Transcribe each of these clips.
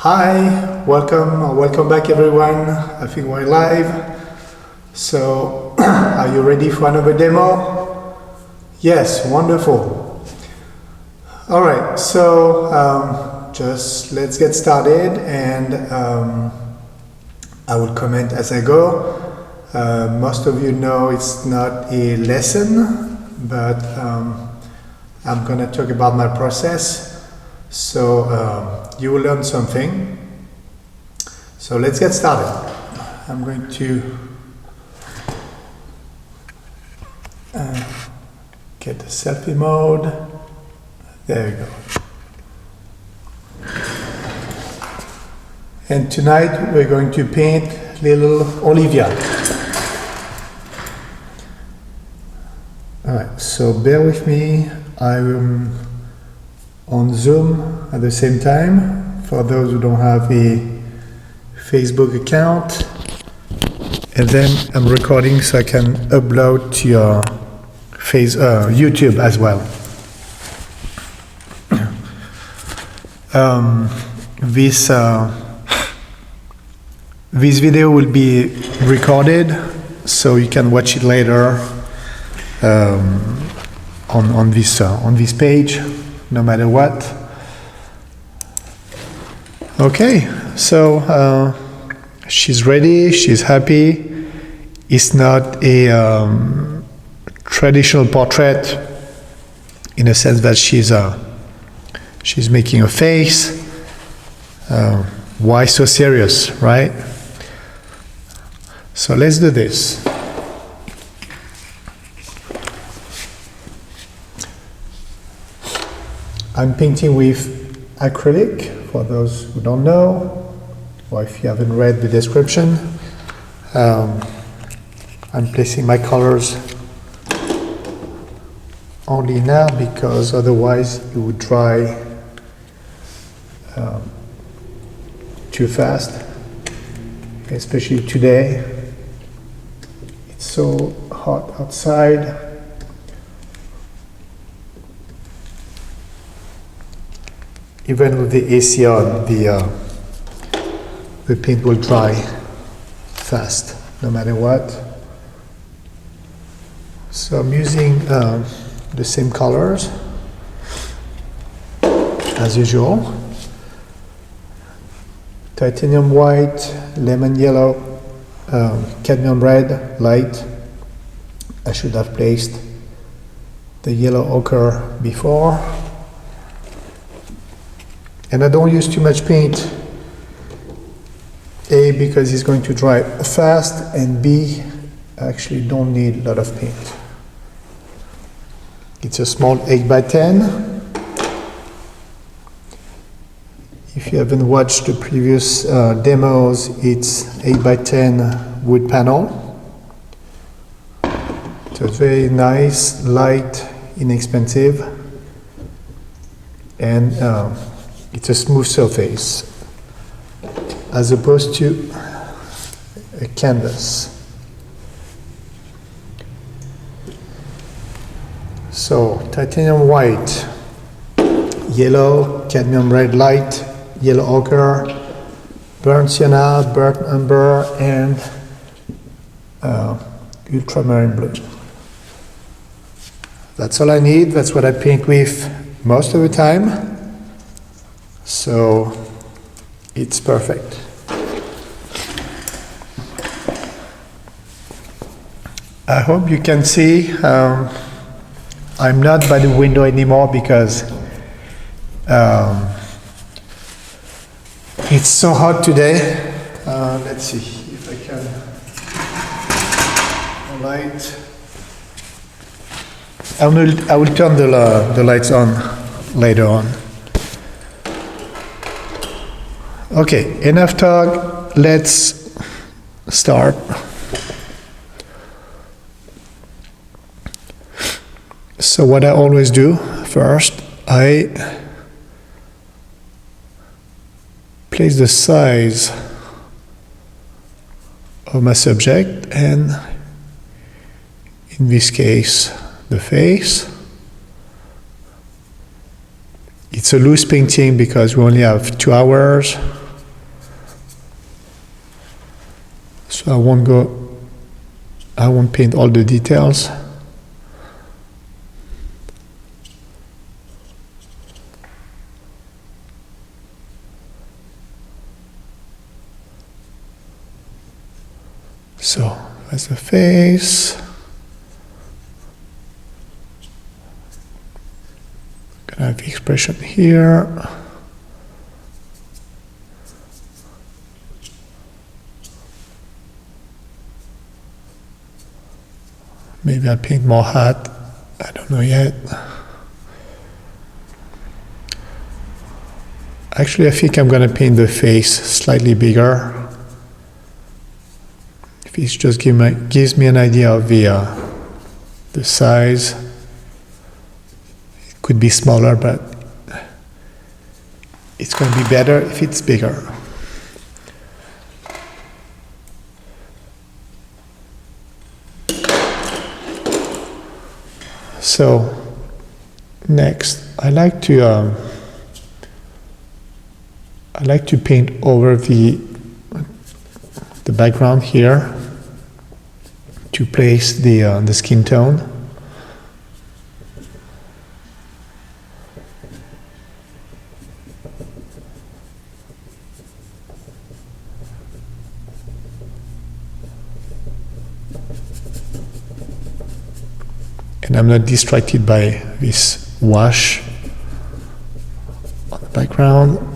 Hi, welcome back everyone. I think we're live. So, are you ready for another demo? Yes, wonderful. All right, so just let's get started, and I will comment as I go. Most of you know it's not a lesson, but I'm gonna talk about my process. So you will learn something. So let's get started. I'm going to get the selfie mode. There we go. And tonight we're going to paint little Olivia. Alright, so bear with me. I'm on Zoom at the same time for those who don't have a Facebook account, and then I'm recording so I can upload to your YouTube as well. This video will be recorded so you can watch it later on this page, no matter what. Okay, so she's ready, she's happy. It's not a traditional portrait in a sense that she's making a face. Why so serious, right? So let's do this. I'm painting with acrylic, for those who don't know, or if you haven't read the description. I'm placing my colors only now because otherwise it would dry too fast, especially today. It's so hot outside. Even with the AC on, the paint will dry fast, no matter what. So I'm using the same colors as usual. Titanium white, lemon yellow, cadmium red, light. I should have placed the yellow ochre before. And I don't use too much paint, A, because it's going to dry fast, and B, I actually don't need a lot of paint. It's a small 8x10. If you haven't watched the previous demos, it's 8x10 wood panel. So it's very nice, light, inexpensive, and it's a smooth surface as opposed to a canvas. So titanium white, yellow, cadmium red light, yellow ochre, burnt sienna, burnt umber, and ultramarine blue. That's all I need. That's what I paint with most of the time. So it's perfect. I hope you can see. I'm not by the window anymore because it's so hot today. Let's see if I can light. I will turn the lights on later on. Okay, enough talk, let's start. So what I always do first, I place the size of my subject, and in this case, the face. It's a loose painting because we only have 2 hours. So I won't paint all the details. So that's the face. Gonna have the expression here. Maybe I'll paint more hat. I don't know yet. Actually, I think I'm gonna paint the face slightly bigger. It just gives me an idea of the size. It could be smaller, but it's going to be better if it's bigger. So next, I like to paint over the background here to place the skin tone. And I'm not distracted by this wash on the background.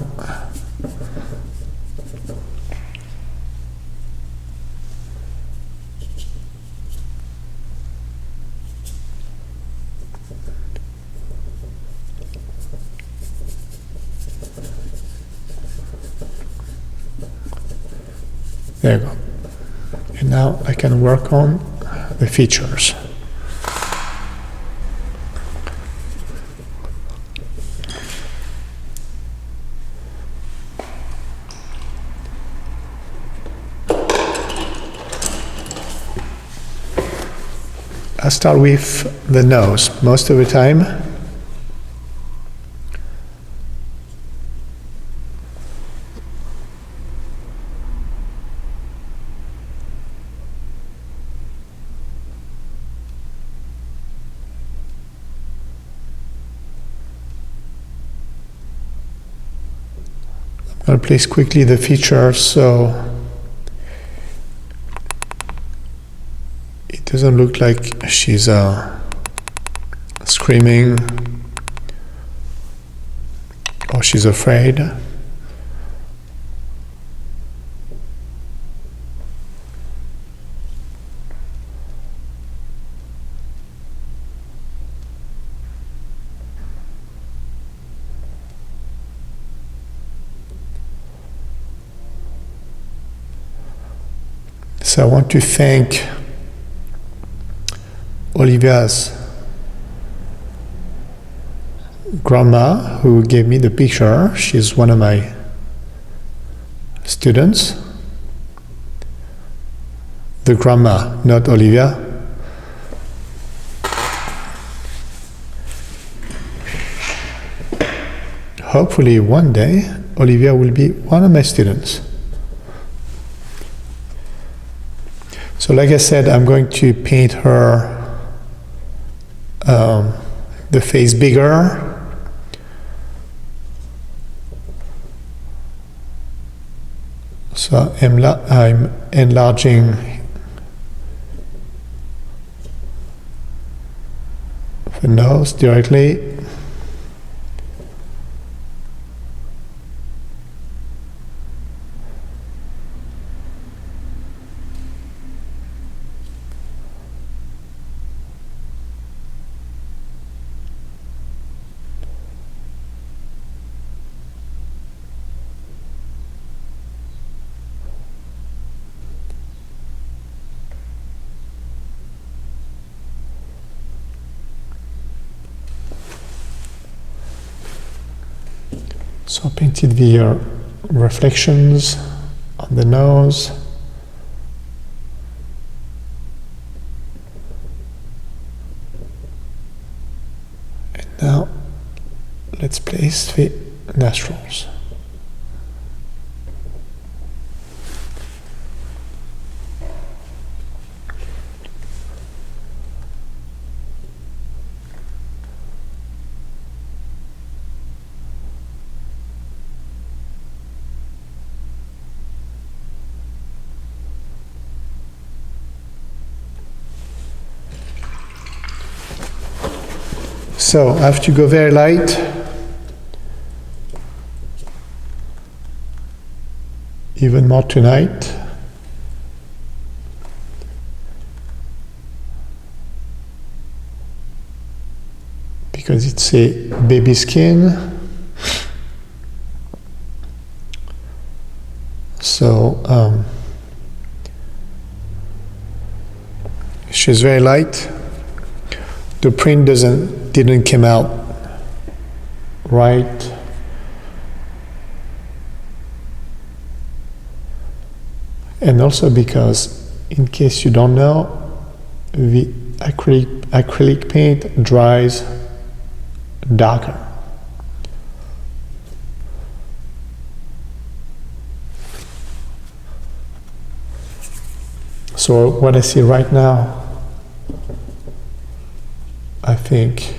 There you go. And now I can work on the features. I start with the nose most of the time. I'll place quickly the features so it doesn't look like she's screaming or she's afraid. So I want to thank Olivia's grandma who gave me the picture. She's one of my students. The grandma, not Olivia. Hopefully one day Olivia will be one of my students. So like I said, I'm going to paint her the face bigger. So I'm enlarging the nose directly. So I painted the reflections on the nose. And now let's place the nostrils. so I have to go very light. Even more tonight. Because it's a baby skin. So she's very light. The print didn't come out right. And also because, in case you don't know, the acrylic paint dries darker. So what I see right now, I think,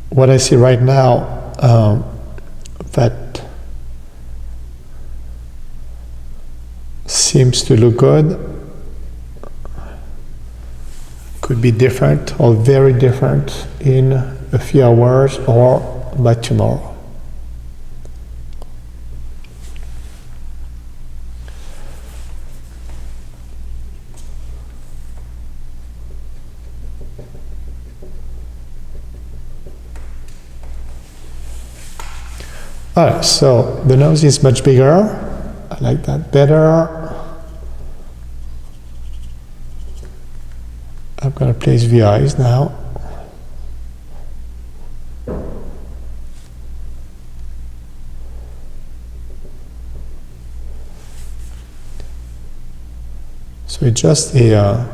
what I see right now, that seems to look good, could be different or very different in a few hours or by tomorrow. Alright, so the nose is much bigger. I like that better. I'm going to place the eyes now. So it's just a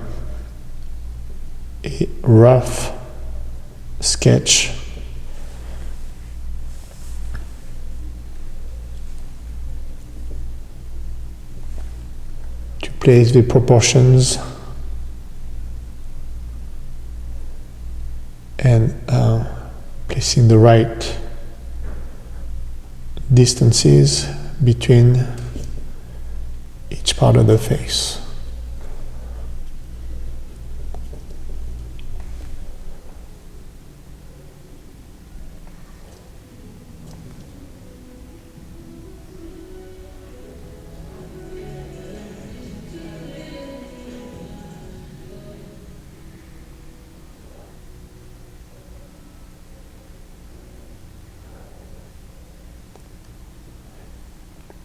rough sketch. To place the proportions and placing the right distances between each part of the face.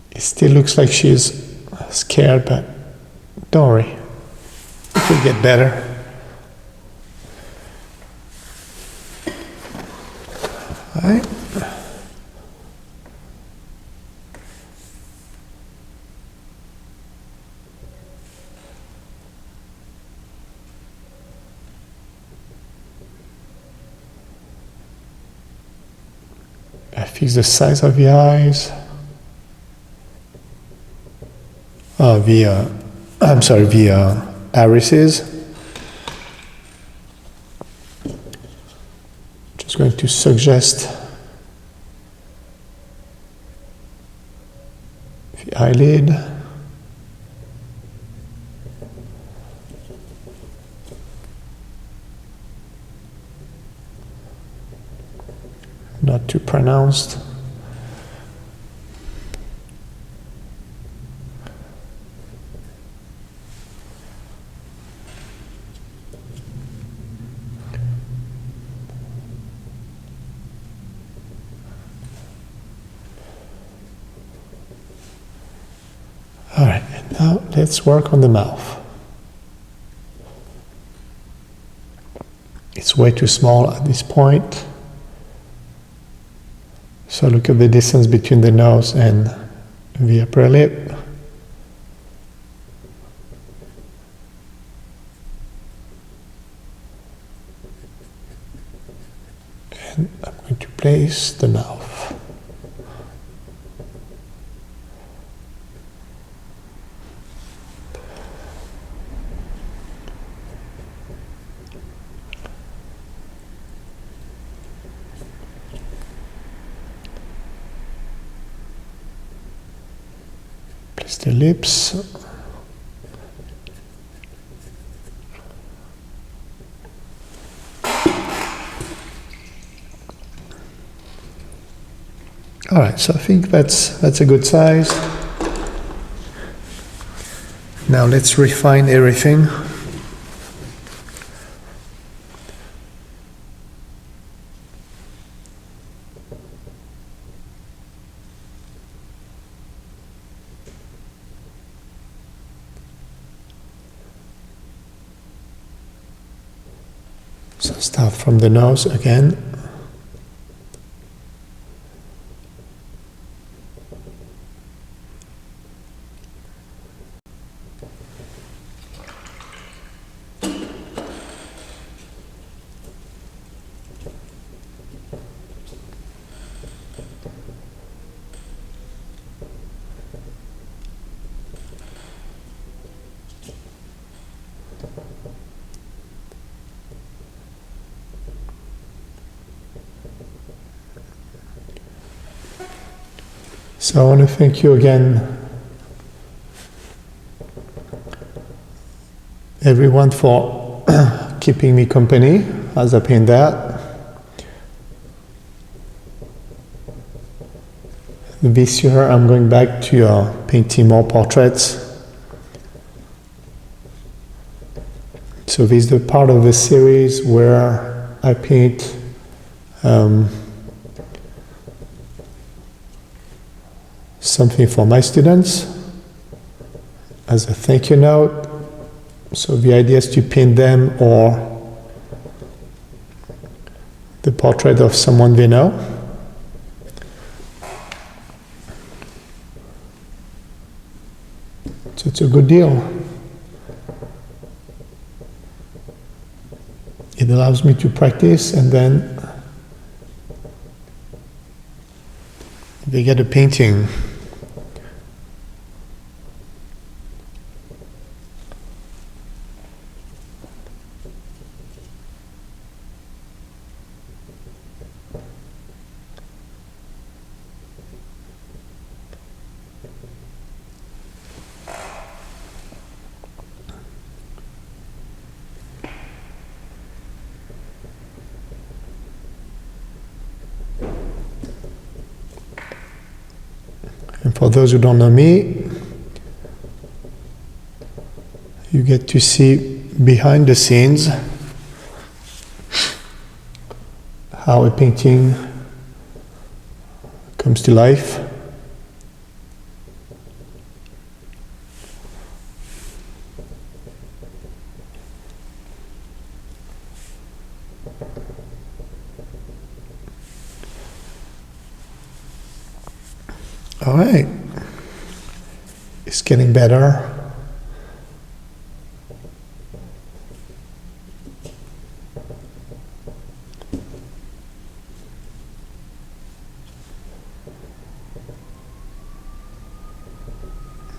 It still looks like she's scared, but don't worry, it will get better. All right. I fix the size of the eyes. The irises. Just going to suggest the eyelid. Not too pronounced. All right, and now let's work on the mouth. It's way too small at this point. So look at the distance between the nose and the upper lip. And I'm going to place the mouth. Place the lips. All right, so I think that's a good size. Now let's refine everything. So start from the nose again. So I want to thank you again, everyone, for keeping me company as I paint that. This year I'm going back to painting more portraits. So this is the part of the series where I paint something for my students as a thank you note. So the idea is to paint them or the portrait of someone they know. So it's a good deal. It allows me to practice, and then they get a painting. And for those who don't know me, you get to see behind the scenes how a painting comes to life. All right, it's getting better.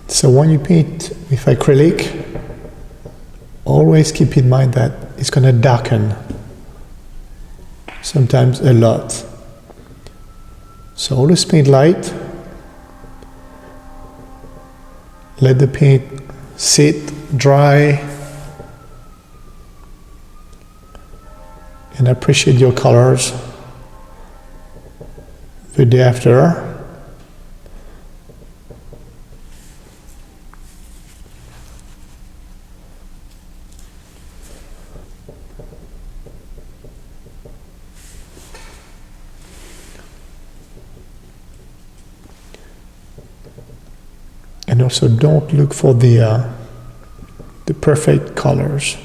So when you paint with acrylic, always keep in mind that it's going to darken, sometimes a lot. So always paint light. Let the paint sit, dry, and appreciate your colors the day after. And also don't look for the perfect colors.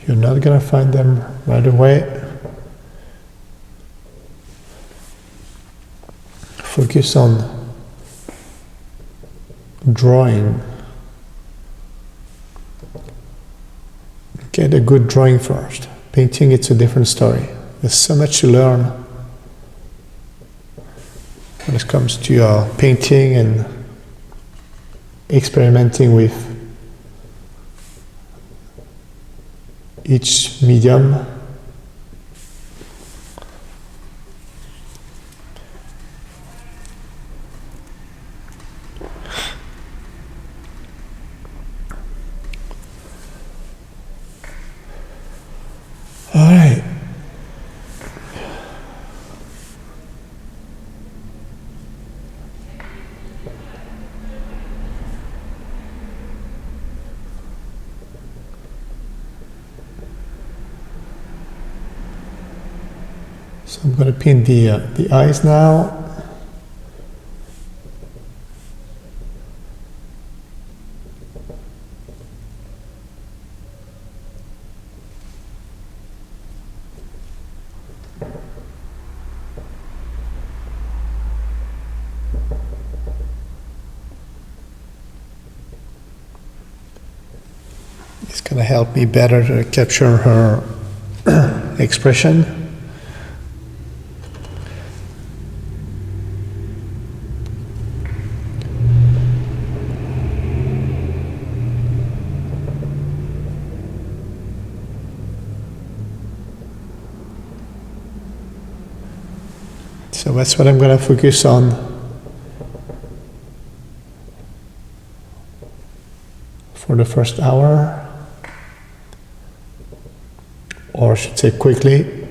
You're not going to find them right away. Focus on drawing. Get a good drawing first. Painting, it's a different story. There's so much to learn when it comes to painting and experimenting with each medium. All right. So I'm going to paint the eyes now. It's going to help me better to capture her expression. So that's what I'm going to focus on for the first hour, or I should say quickly.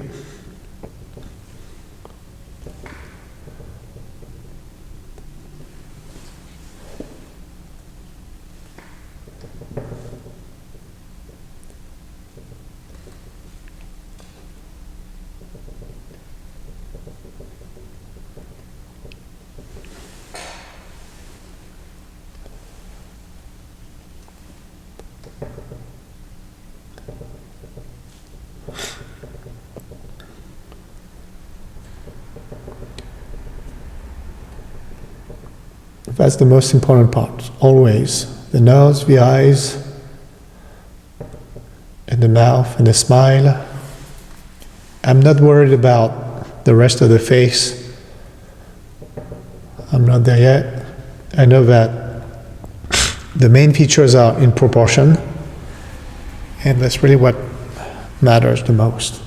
That's the most important part, always. The nose, the eyes, and the mouth, and the smile. I'm not worried about the rest of the face. I'm not there yet. I know that the main features are in proportion, and that's really what matters the most.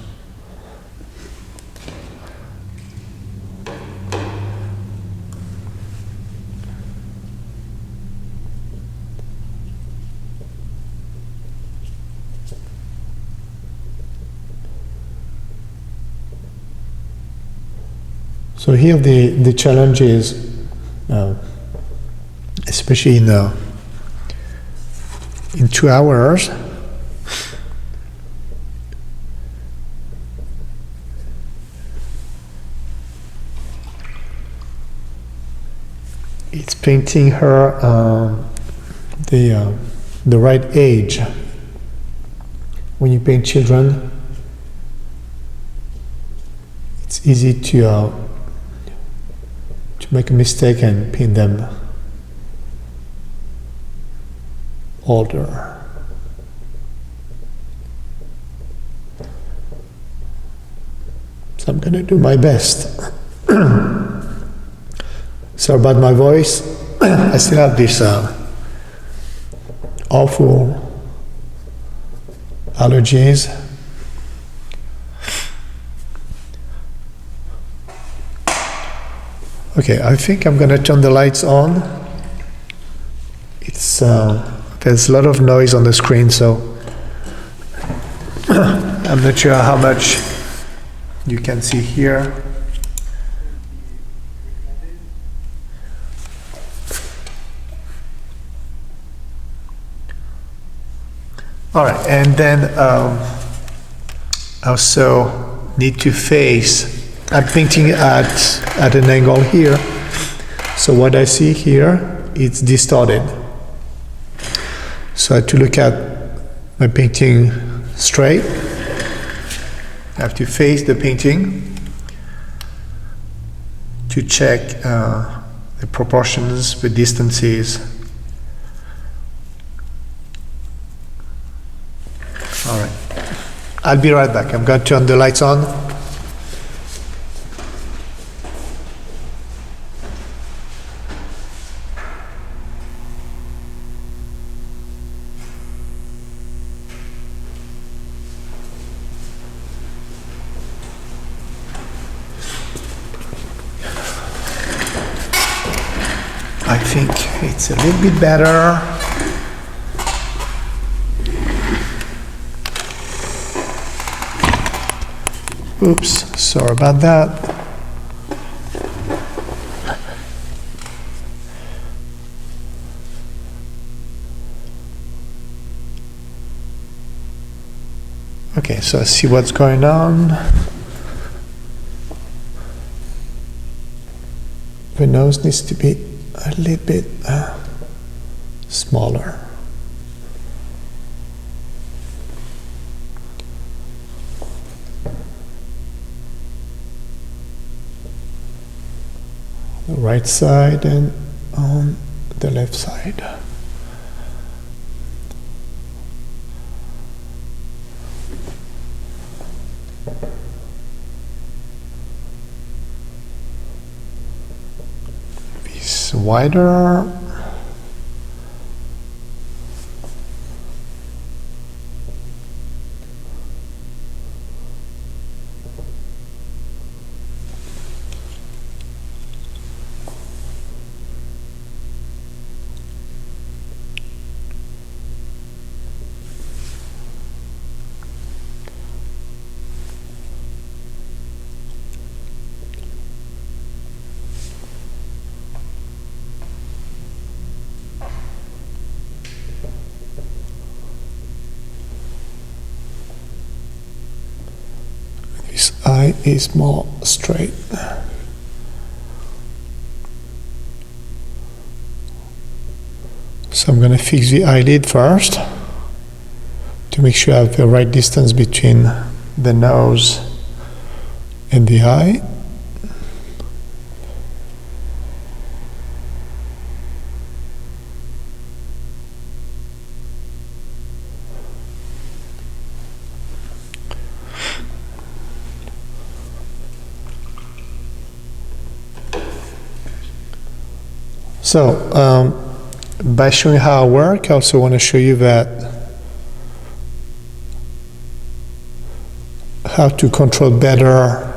So here the challenge is, especially in 2 hours, it's painting her the right age. When you paint children, it's easy to make a mistake and paint them older. So I'm going to do my best. So about my voice, I still have this awful allergies. Okay, I think I'm going to turn the lights on. It's there's a lot of noise on the screen, so I'm not sure how much you can see here. All right, and then I also need to face. I'm painting at an angle here, so what I see here, it's distorted. So I have to look at my painting straight. I have to face the painting to check the proportions, the distances. All right, I'll be right back. I'm going to turn the lights on. I think it's a little bit better. Oops, sorry about that. Okay, so I see what's going on. The nose needs to be a little bit smaller. The right side and on the left side. This wider. This eye is more straight. So I'm going to fix the eyelid first to make sure I have the right distance between the nose and the eye. So, by showing how I work, I also want to show you how to control better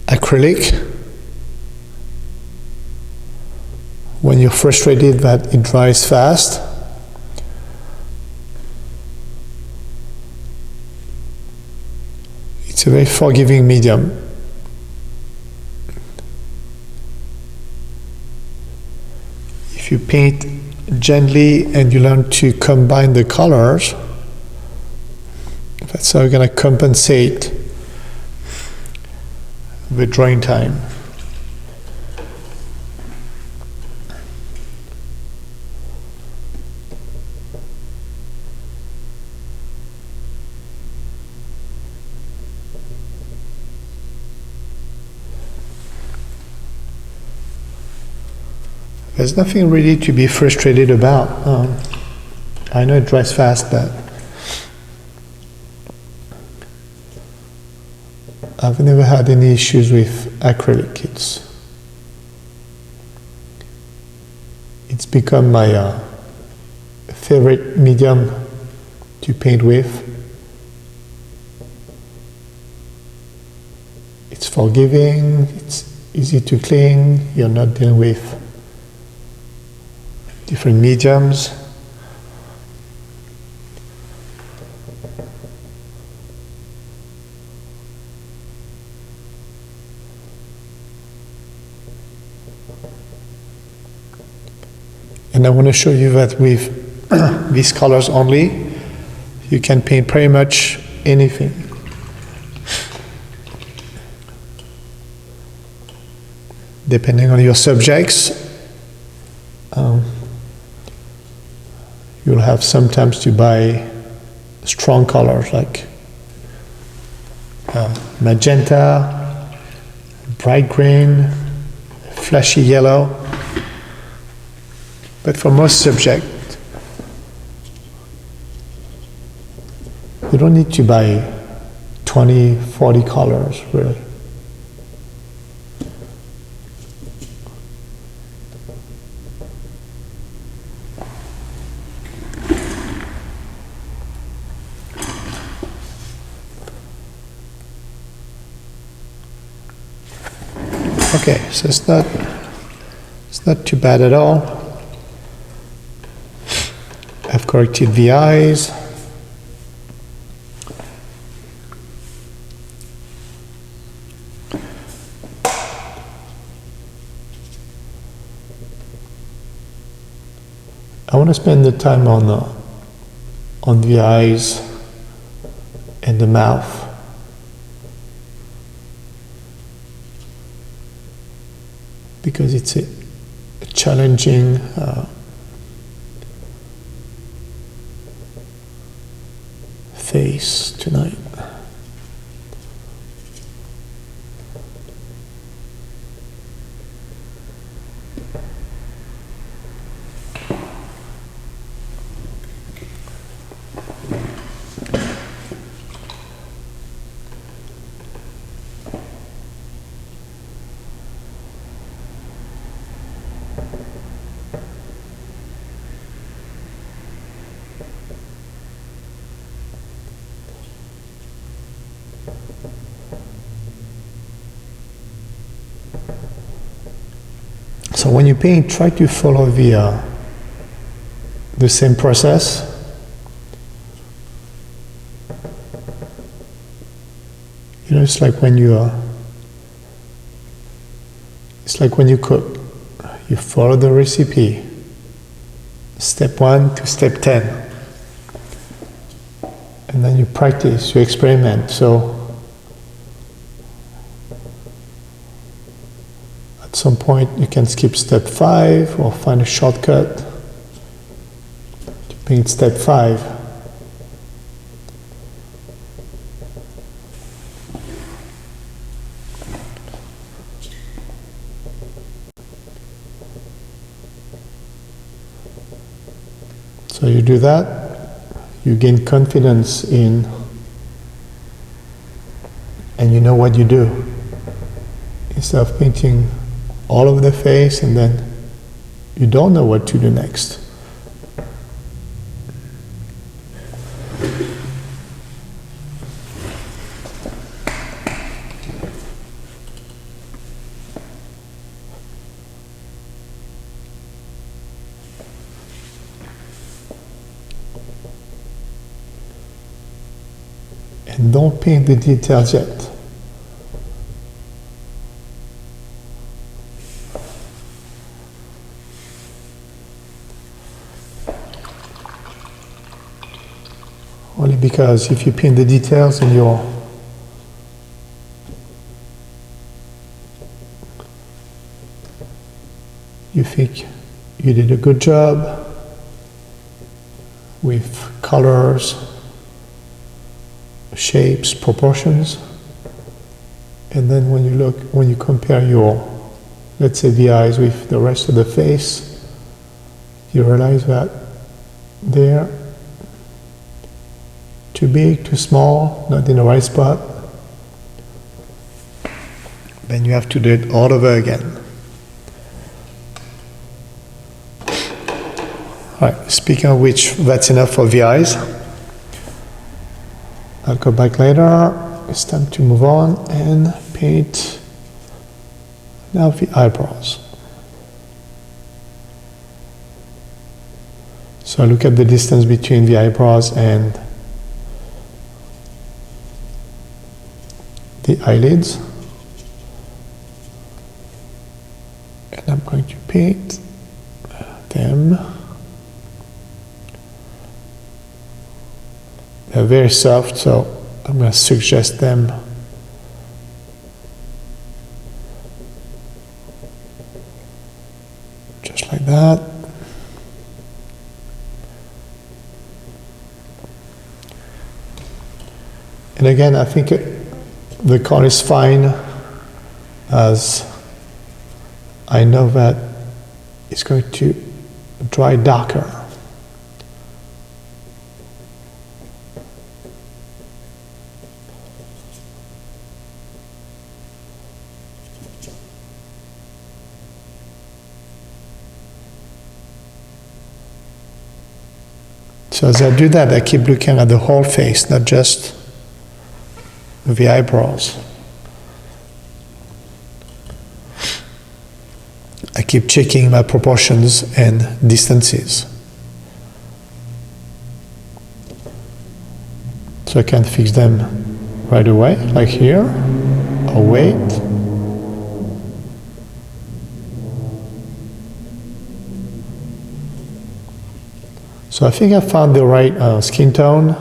acrylic when you're frustrated that it dries fast. It's a very forgiving medium. If you paint gently and you learn to combine the colors, that's how you're going to compensate the drawing time. There's nothing really to be frustrated about. I know it dries fast, but I've never had any issues with acrylic. It's become my favorite medium to paint with. It's forgiving, it's easy to clean, you're not dealing with different mediums. And I want to show you that with these colors only, you can paint pretty much anything. Depending on your subjects, you'll have sometimes to buy strong colors like magenta, bright green, flashy yellow. But for most subjects, you don't need to buy 20, 40 colors, really. Okay, so it's not too bad at all. I've corrected the eyes. I want to spend the time on the eyes and the mouth. because it's a challenging face tonight. So when you paint, try to follow the same process. You know, it's like when you cook. You follow the recipe, step 1 to step 10, and then you practice, you experiment. So at some point you can skip step 5 or find a shortcut to paint step 5. So you do that, you gain confidence in, and you know what you do. Instead of painting all over the face and then you don't know what to do next. And don't paint the details yet. Only because if you paint the details and you think you did a good job with colors, shapes, proportions, and then when you compare your, let's say, the eyes with the rest of the face, you realize that they're too big, too small, not in the right spot. Then you have to do it all over again. Alright, speaking of which, that's enough for the eyes. I'll go back later. It's time to move on and paint now the eyebrows. So look at the distance between the eyebrows and the eyelids. And I'm going to paint them. They're very soft, so I'm going to suggest them just like that. And again, I think the color is fine, as I know that it's going to dry darker. So as I do that, I keep looking at the whole face, not just the eyebrows. I keep checking my proportions and distances, so I can fix them right away, like here. I'll wait. So I think I found the right skin tone.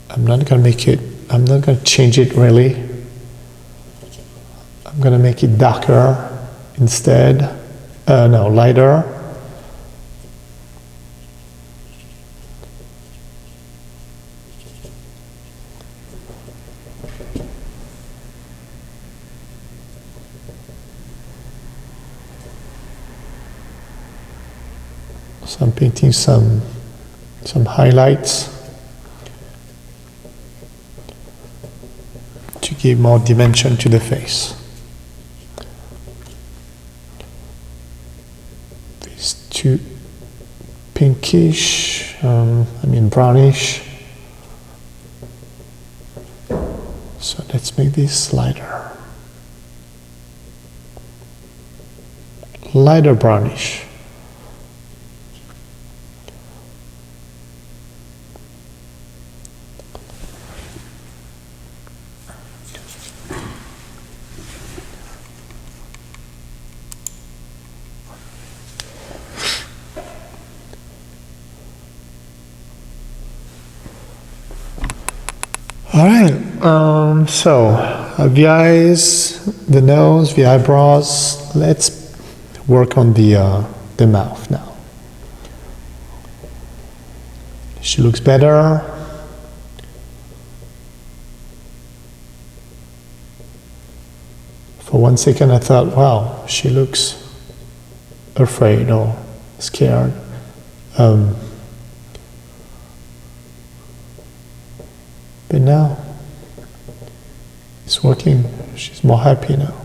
I'm not going to change it really. I'm I'm going to make it darker instead. No, lighter. So I'm painting some highlights to give more dimension to the face. These two pinkish, brownish. So let's make this lighter. Lighter brownish. All right, so the eyes, the nose, the eyebrows. Let's work on the mouth now. She looks better. For 1 second I thought, wow, she looks afraid or scared. But now it's working. She's more happy now.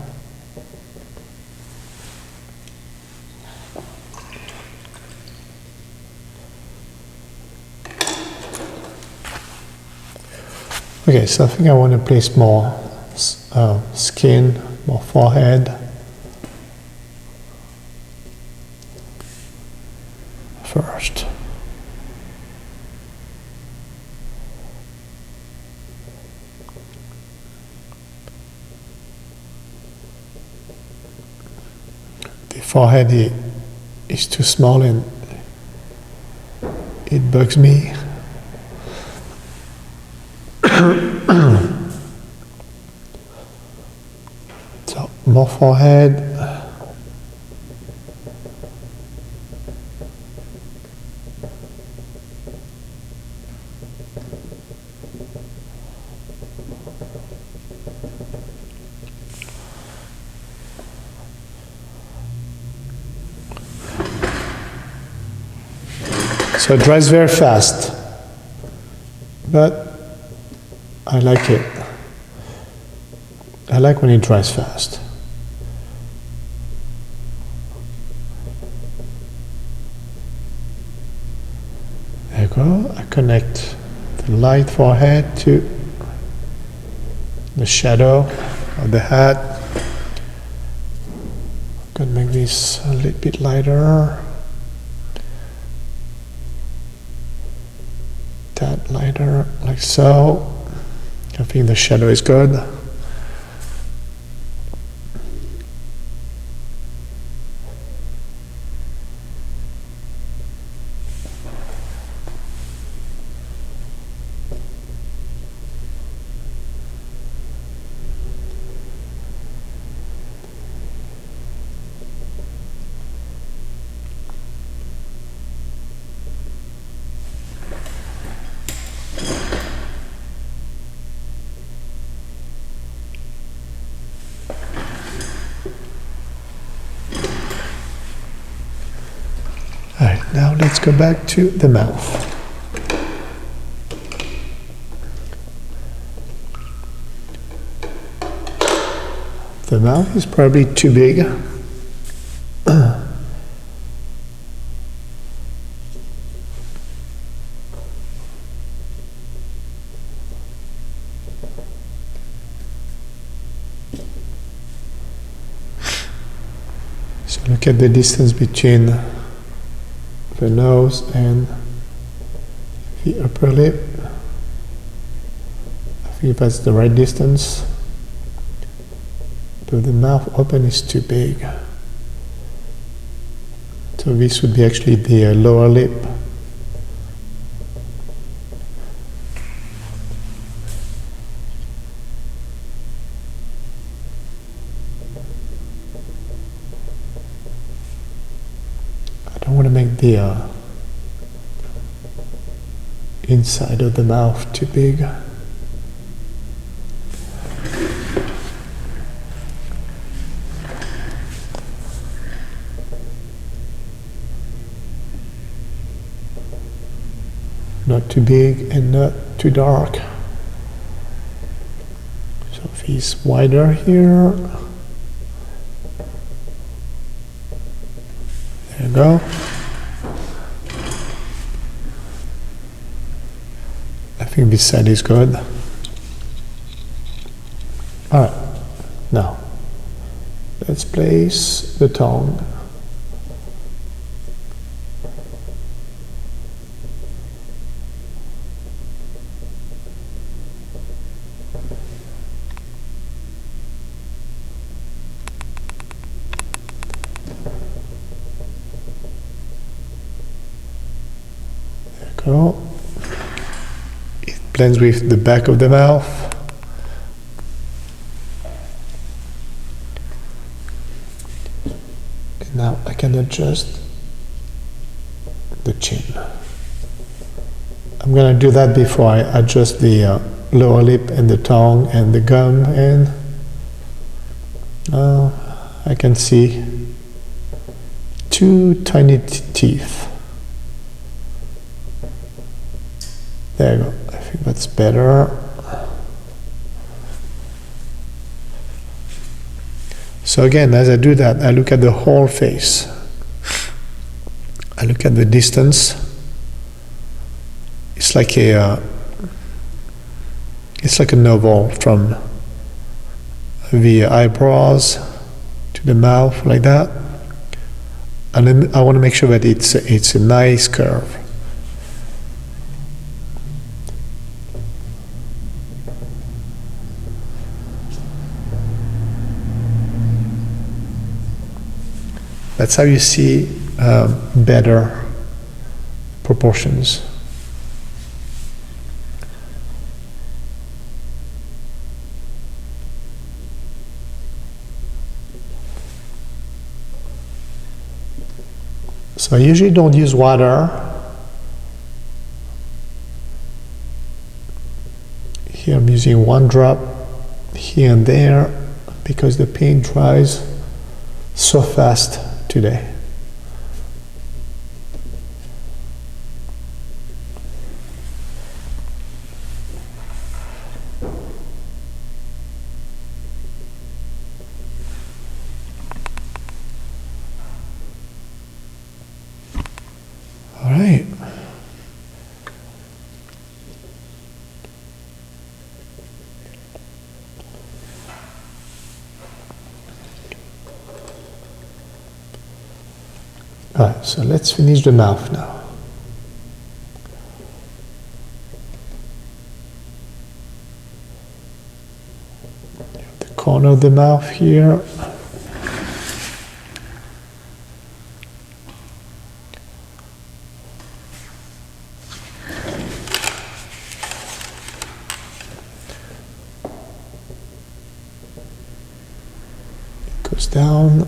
Okay, so I think I want to place more skin, more forehead. First. The forehead is too small and it bugs me. So more forehead. So it dries very fast, but I like it. I like when it dries fast. There you go. I connect the light forehead to the shadow of the hat. I'm gonna make this a little bit lighter. That lighter, like so. I think the shadow is good. Alright, now let's go back to the mouth. The mouth is probably too big. So look at the distance between the nose and the upper lip. I think that's the right distance. But the mouth open is too big. So this would be actually the lower lip. to make the inside of the mouth too big. Not too big and not too dark. So if he's wider here, there you go. I think this side is good. All right, now let's place the tongue. Go. It blends with the back of the mouth. And now I can adjust the chin. I'm going to do that before I adjust the lower lip and the tongue and the gum, and I can see two tiny teeth. There you go. I think that's better. So again, as I do that, I look at the whole face. I look at the distance. It's like an oval from the eyebrows to the mouth, like that. And then I want to make sure that it's a nice curve. That's how you see better proportions. So I usually don't use water. Here I'm using one drop here and there because the paint dries so fast today. All right. All right, so let's finish the mouth now. The corner of the mouth here. It goes down.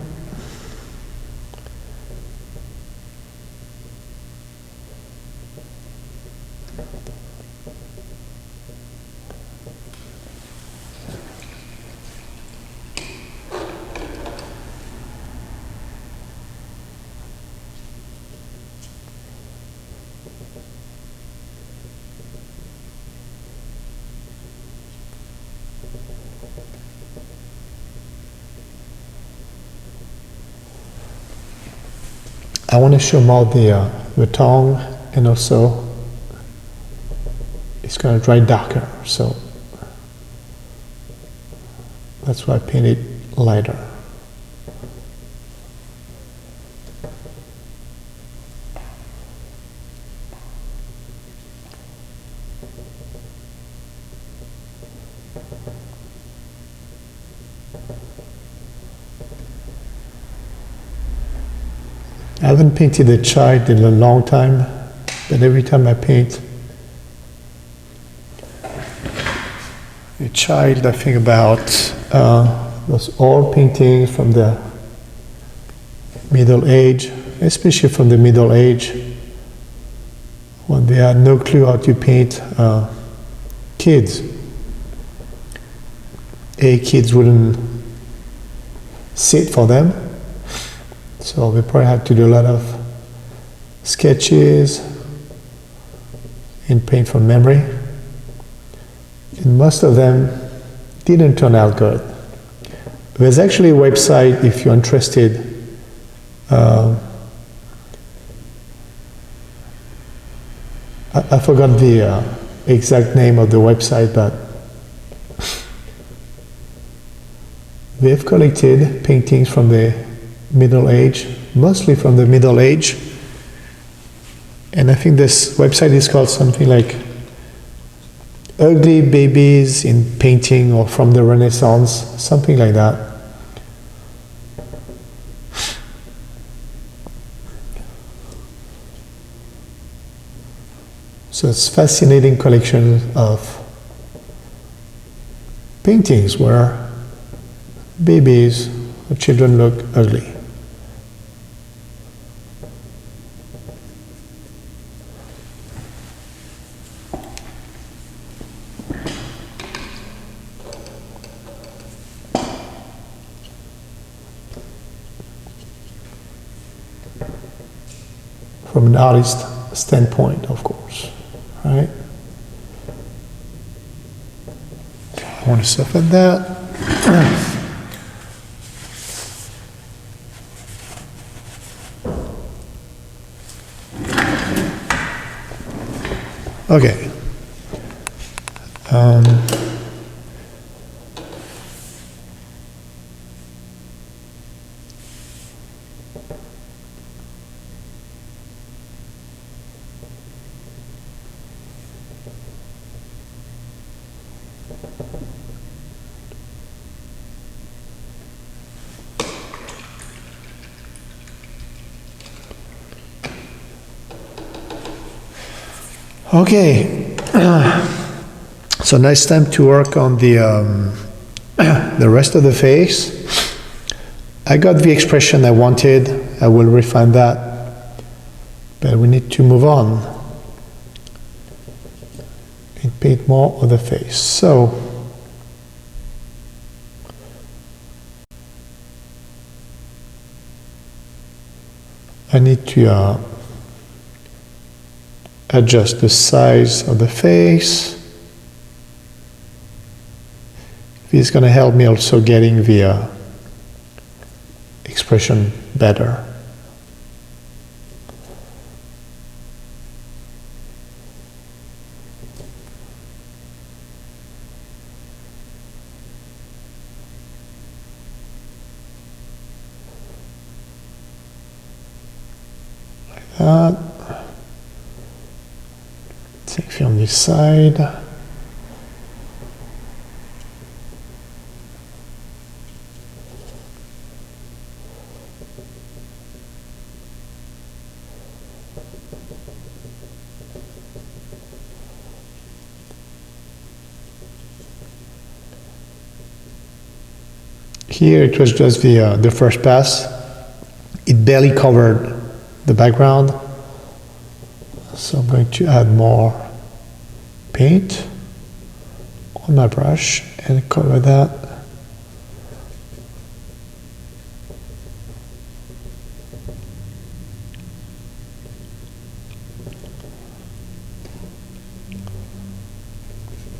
I want to show more the tongue, and also it's going to dry darker, so that's why I paint it lighter. I haven't painted a child in a long time, but every time I paint a child, I think about those old paintings from the Middle Age, especially from the Middle Age, when they had no clue how to paint kids. Kids wouldn't sit for them, so they probably had to do a lot of sketches and paint from memory. And most of them didn't turn out good. There's actually a website if you're interested. I forgot the exact name of the website, but they've collected paintings from the Middle Age, mostly from the Middle Age. And I think this website is called something like Ugly Babies in Painting, or from the Renaissance, something like that. So it's a fascinating collection of paintings where babies or children look ugly. From an artist standpoint, of course, right? I want to soften that. Okay. Okay, so now it's time to work on the rest of the face. I got the expression I wanted. I will refine that, but we need to move on and paint more of the face. So I need to adjust the size of the face. This is going to help me also getting the expression better. Like that. Same thing on this side. Here it was just the first pass. It barely covered the background. So I'm going to add more paint on my brush and cover that.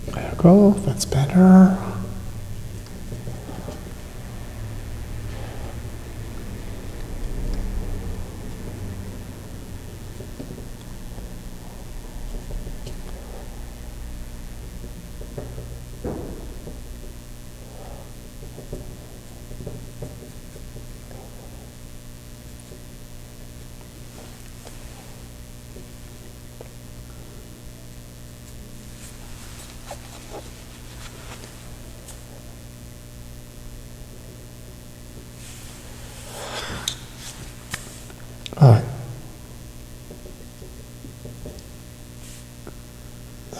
There we go, that's better. All right.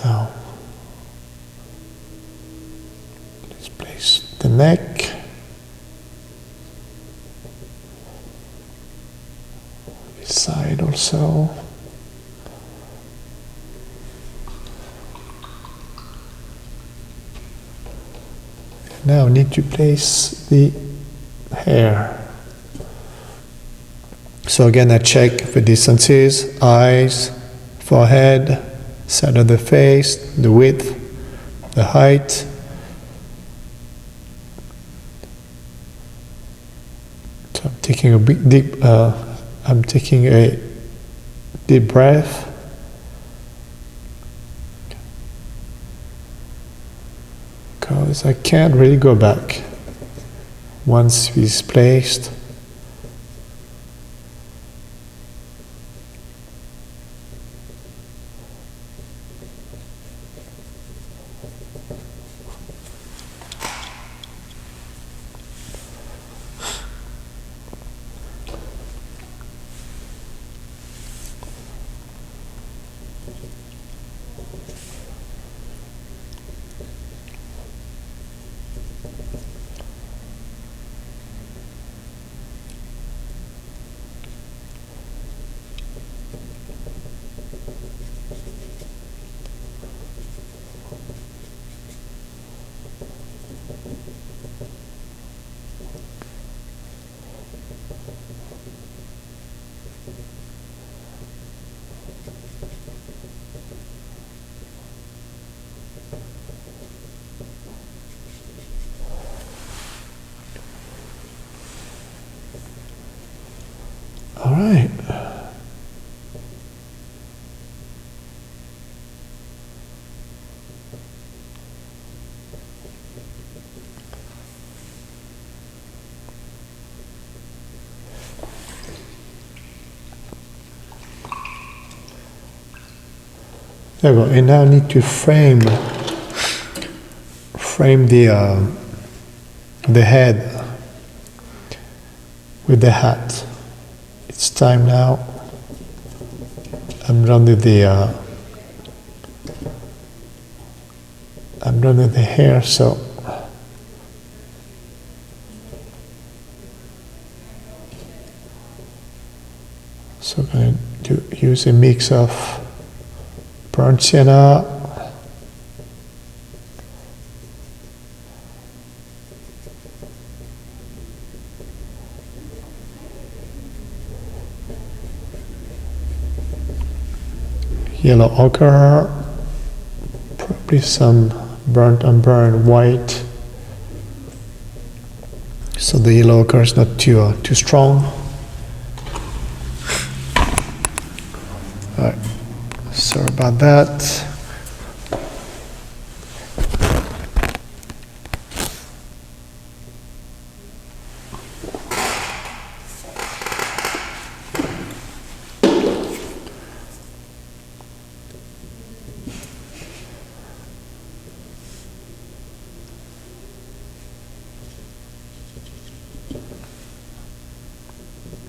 Now, let's place the neck. so. Now I need to place the hair. So again, I check the distances, eyes, forehead, side of the face, the width, the height. So I'm taking a deep breath. Because I can't really go back once it's placed. All right. There we go. And now I need to frame the head with the hat. It's time now. I'm running the hair, so I'm going to use a mix of burnt sienna, yellow ochre, probably some burnt unburned white, so the yellow ochre is not too strong. All right, sorry about that.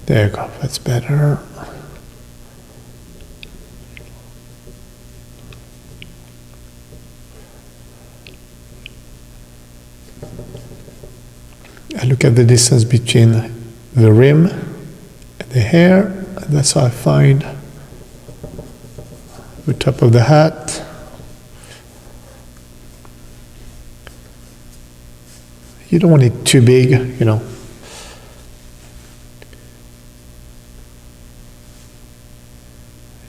There you go, that's better. I look at the distance between the rim and the hair, and that's how I find the top of the hat. You don't want it too big, you know.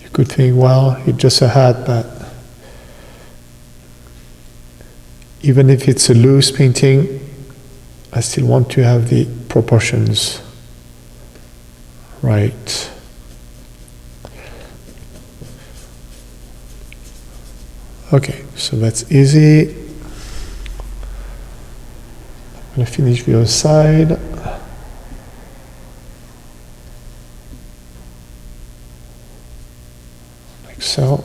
You could think, well, it's just a hat, but even if it's a loose painting, I still want to have the proportions right. Okay, so that's easy. I'm going to finish the other side. Like so.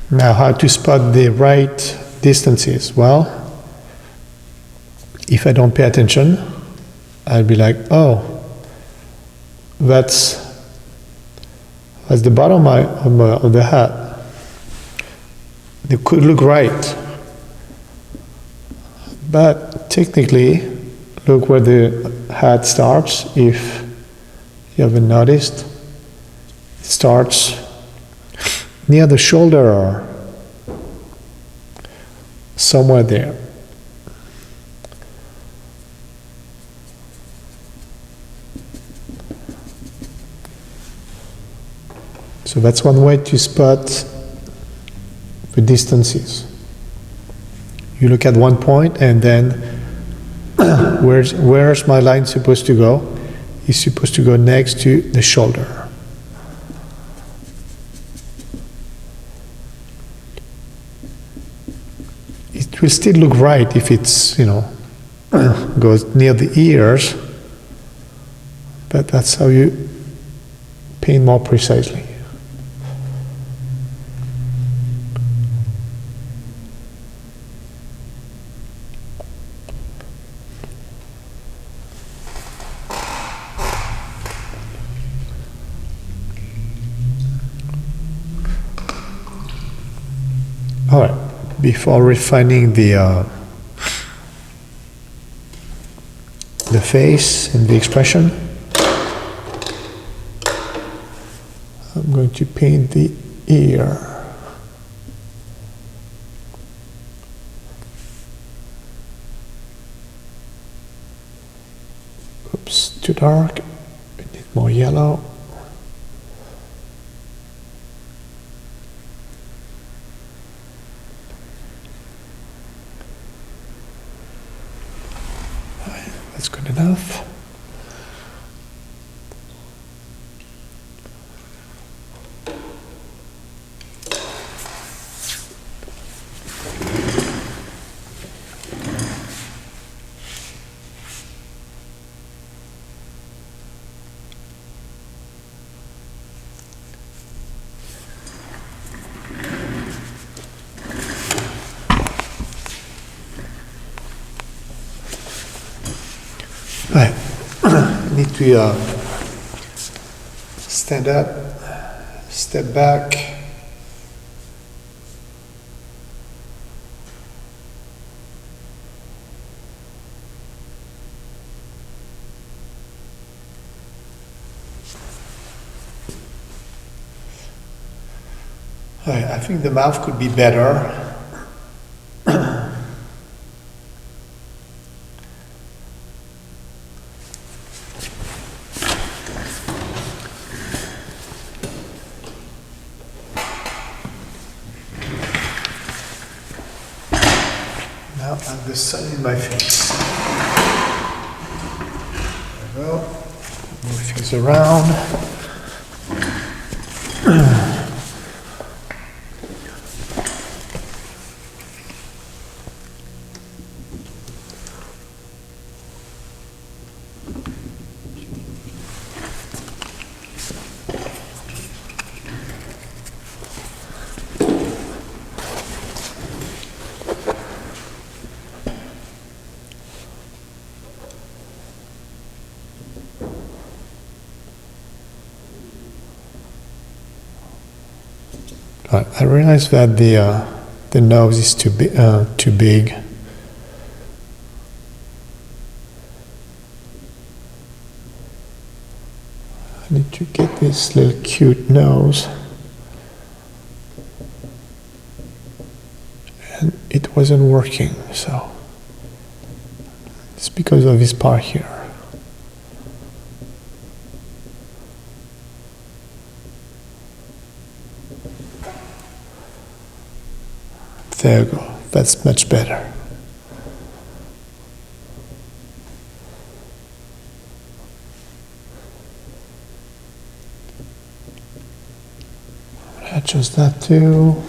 Now, how to spot the right distances? Well, if I don't pay attention, I'll be like, oh, that's the bottom of the hat. they could look right. But technically, look where the hat starts. If you haven't noticed, it starts near the shoulder or somewhere there. So that's one way to spot the distances. You look at one point and then where's my line supposed to go? It's supposed to go next to the shoulder. It will still look right if it's, goes near the ears, but that's how you paint more precisely. All right, before refining the face and the expression, I'm going to paint the ear. Oops, too dark. I need more yellow. That's good enough. Right. I need to stand up, step back. Right, I think the mouth could be better. Now and the sun in my face. There we go. Move things around. I realize that the nose is too big. I need to get this little cute nose, and it wasn't working, so it's because of this part here. There you go, that's much better. Adjust that too.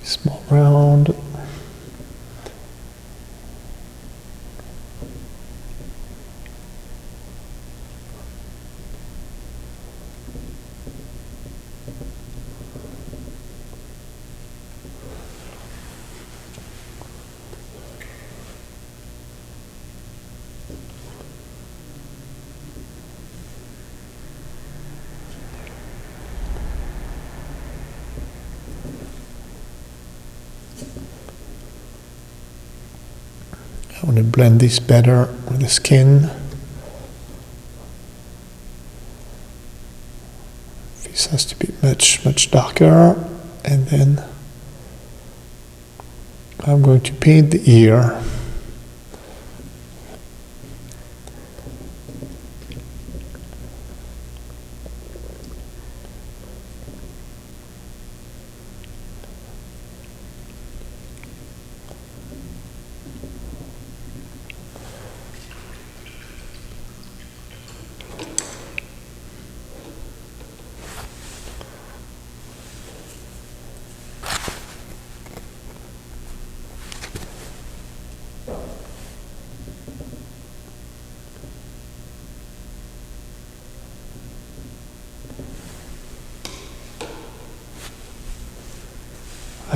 Small round. I want to blend this better with the skin. This has to be much darker, and then I'm going to paint the ear.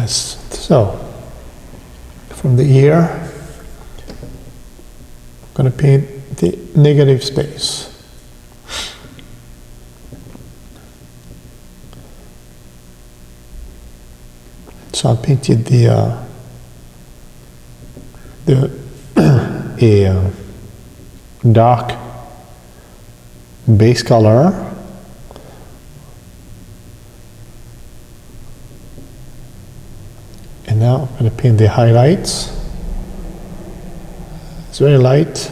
So, from the ear, I'm going to paint the negative space. So I painted a dark base color. And now I'm going to paint the highlights. It's very light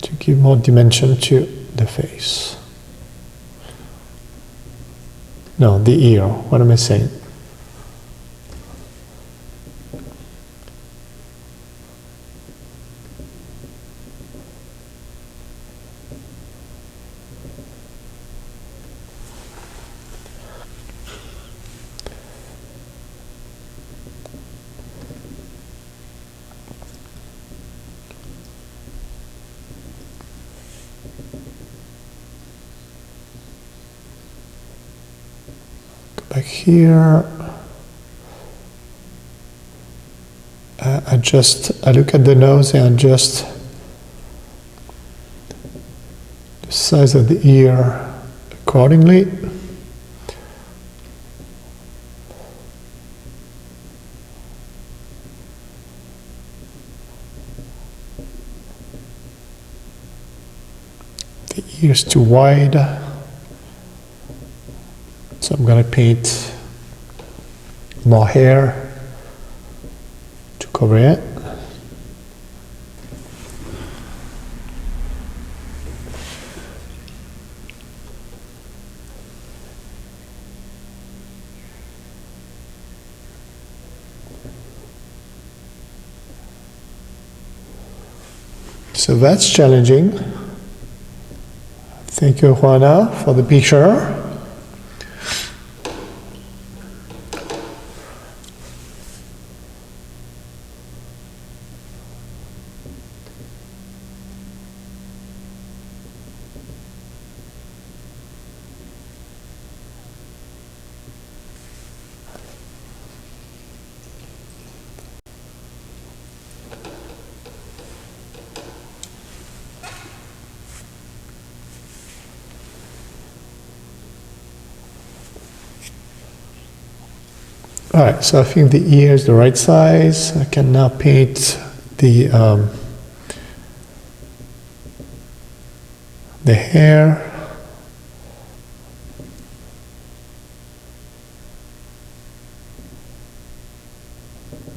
to give more dimension to the face. No, the ear. What am I saying? Back here, I look at the nose and adjust the size of the ear accordingly. The ear's too wide. So I'm going to paint more hair to cover it. So that's challenging. Thank you, Juana, for the picture. Alright, so I think the ear is the right size. I can now paint the hair.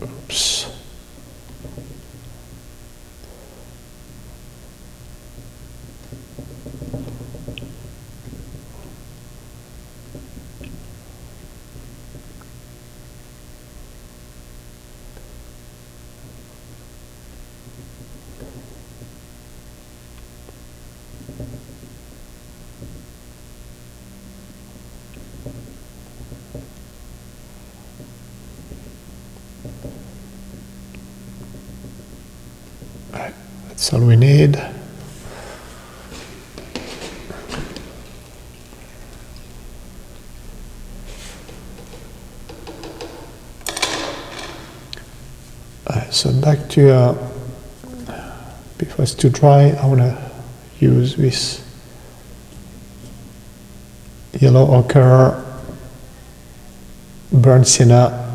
Oops. That's all we need. So back to, before it's too dry, I want to use this yellow ochre burnt sienna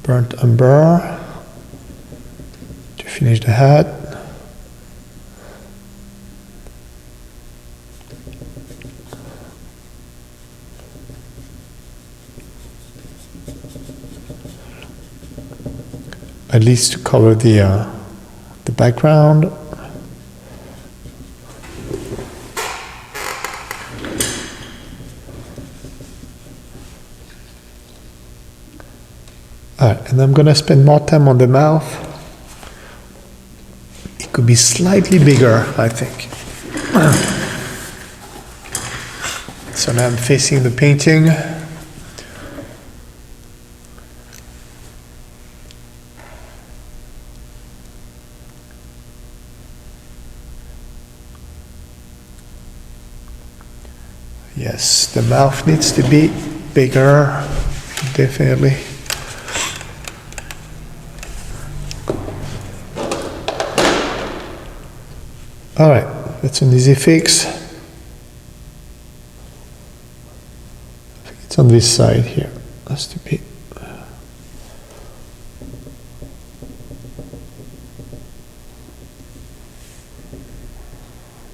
burnt umber to finish the hat. At least to cover the background. Alright, and I'm gonna spend more time on the mouth. It could be slightly bigger, I think. So now I'm facing the painting. Yes, the mouth needs to be bigger, definitely. All right, that's an easy fix. I think it's on this side here. Has to be.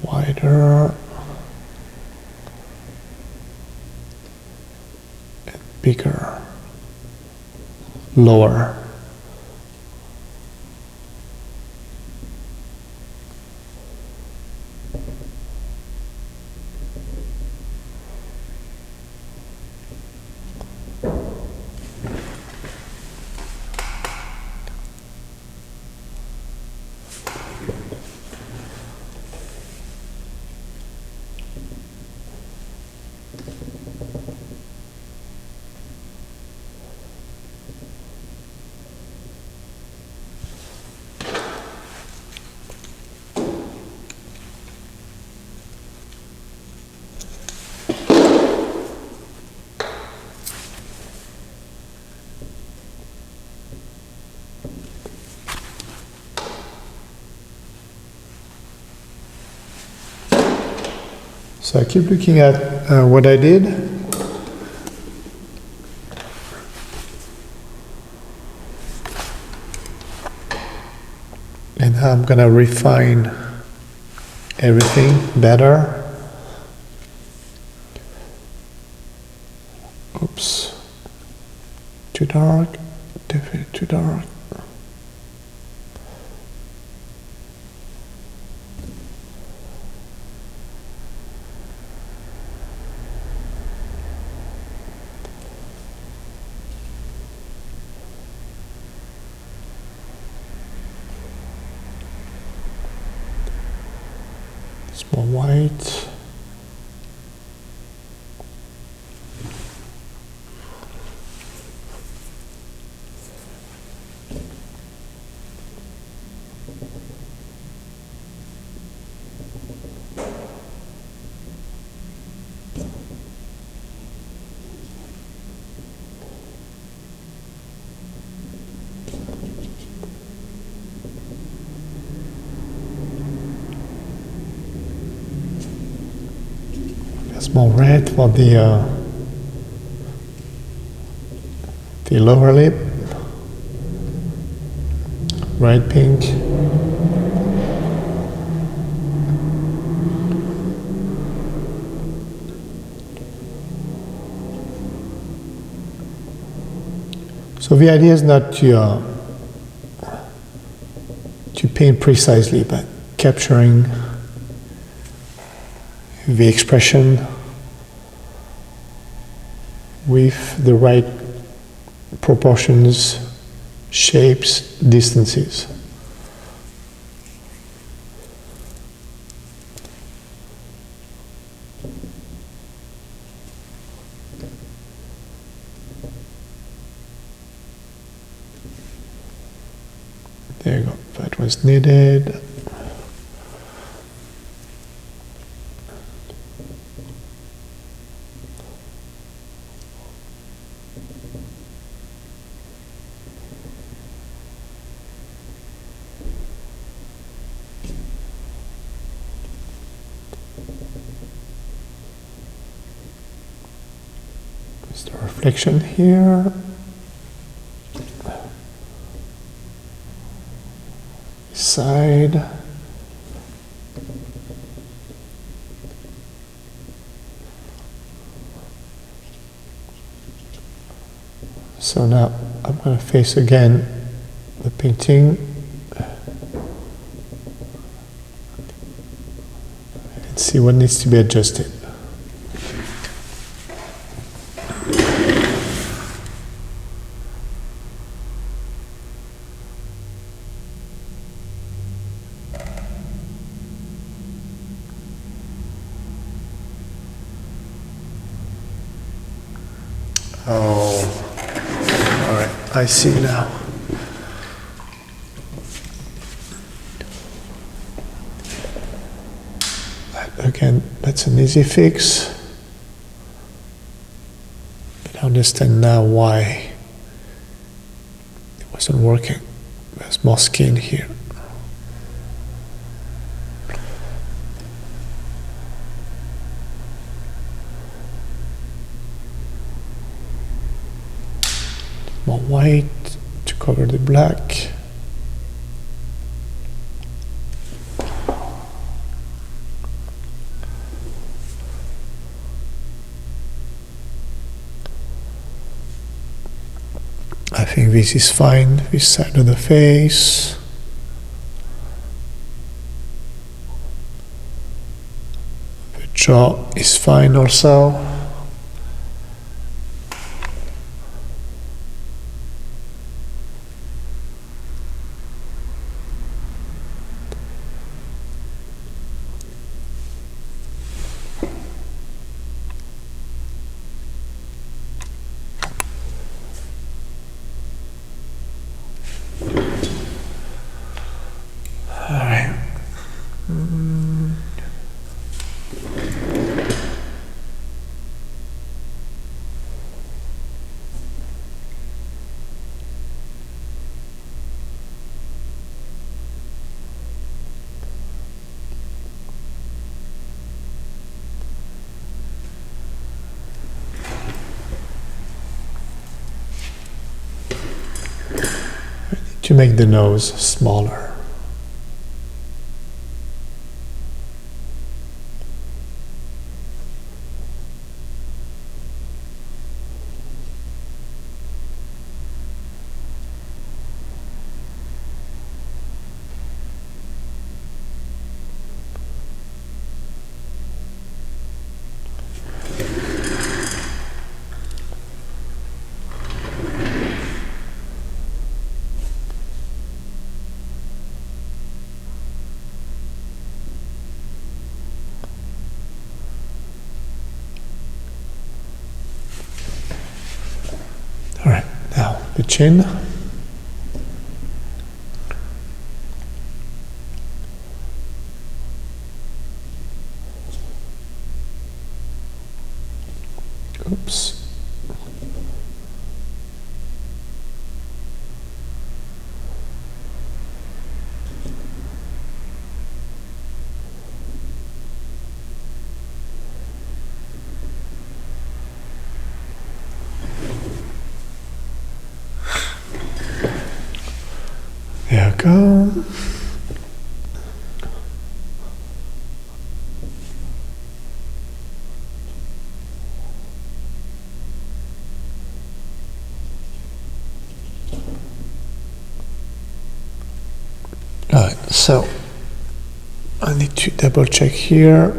Wider. And bigger. Lower. So I keep looking at what I did. And how I'm gonna refine everything better. Oops. Too dark, definitely too dark. It's more white. More red for the lower lip, bright pink. So the idea is not to paint precisely, but capturing the expression with the right proportions, shapes, distances. There you go, that was needed. There's the reflection here. side. So now I'm going to face again the painting and see what needs to be adjusted. Oh, all right, I see now. Again, that's an easy fix. But I understand now why it wasn't working. There's more skin here. More white to cover the black. I think this is fine, this side of the face. The jaw is fine also. To make the nose smaller. All right, now the chin. Oops. There we go. Alright, so I need to double check here.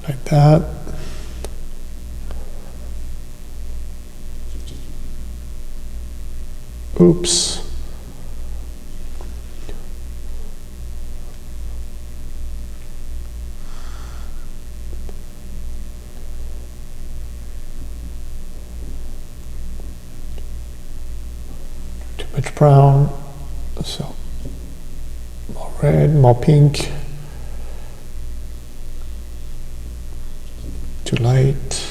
Like that. Oops. Too much brown. So more red, more pink. Too light.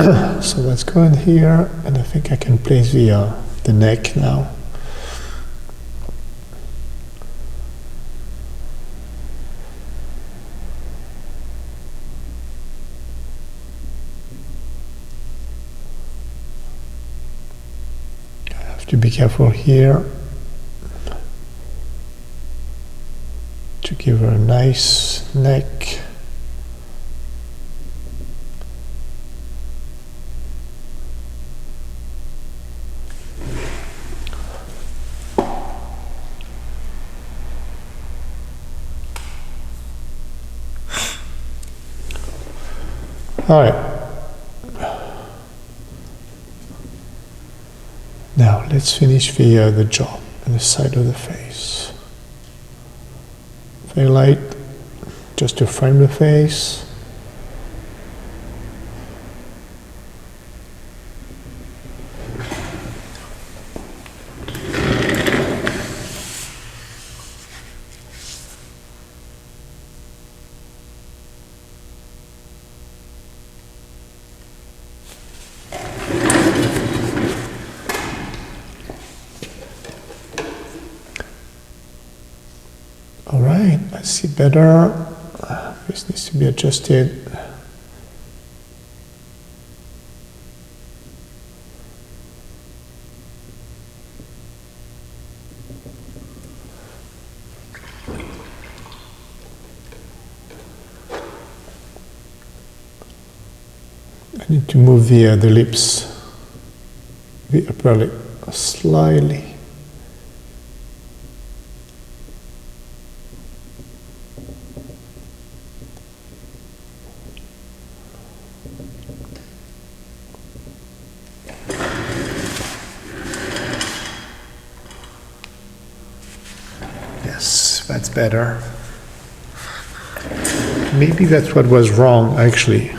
So let's go in here, and I think I can place the neck now. I have to be careful here to give her a nice neck. All right. Now let's finish the jaw and the side of the face. Very light, just to frame the face. All right, I see better. This needs to be adjusted. I need to move the lips, the upper lip, slightly. Yes, that's better. Maybe that's what was wrong, actually.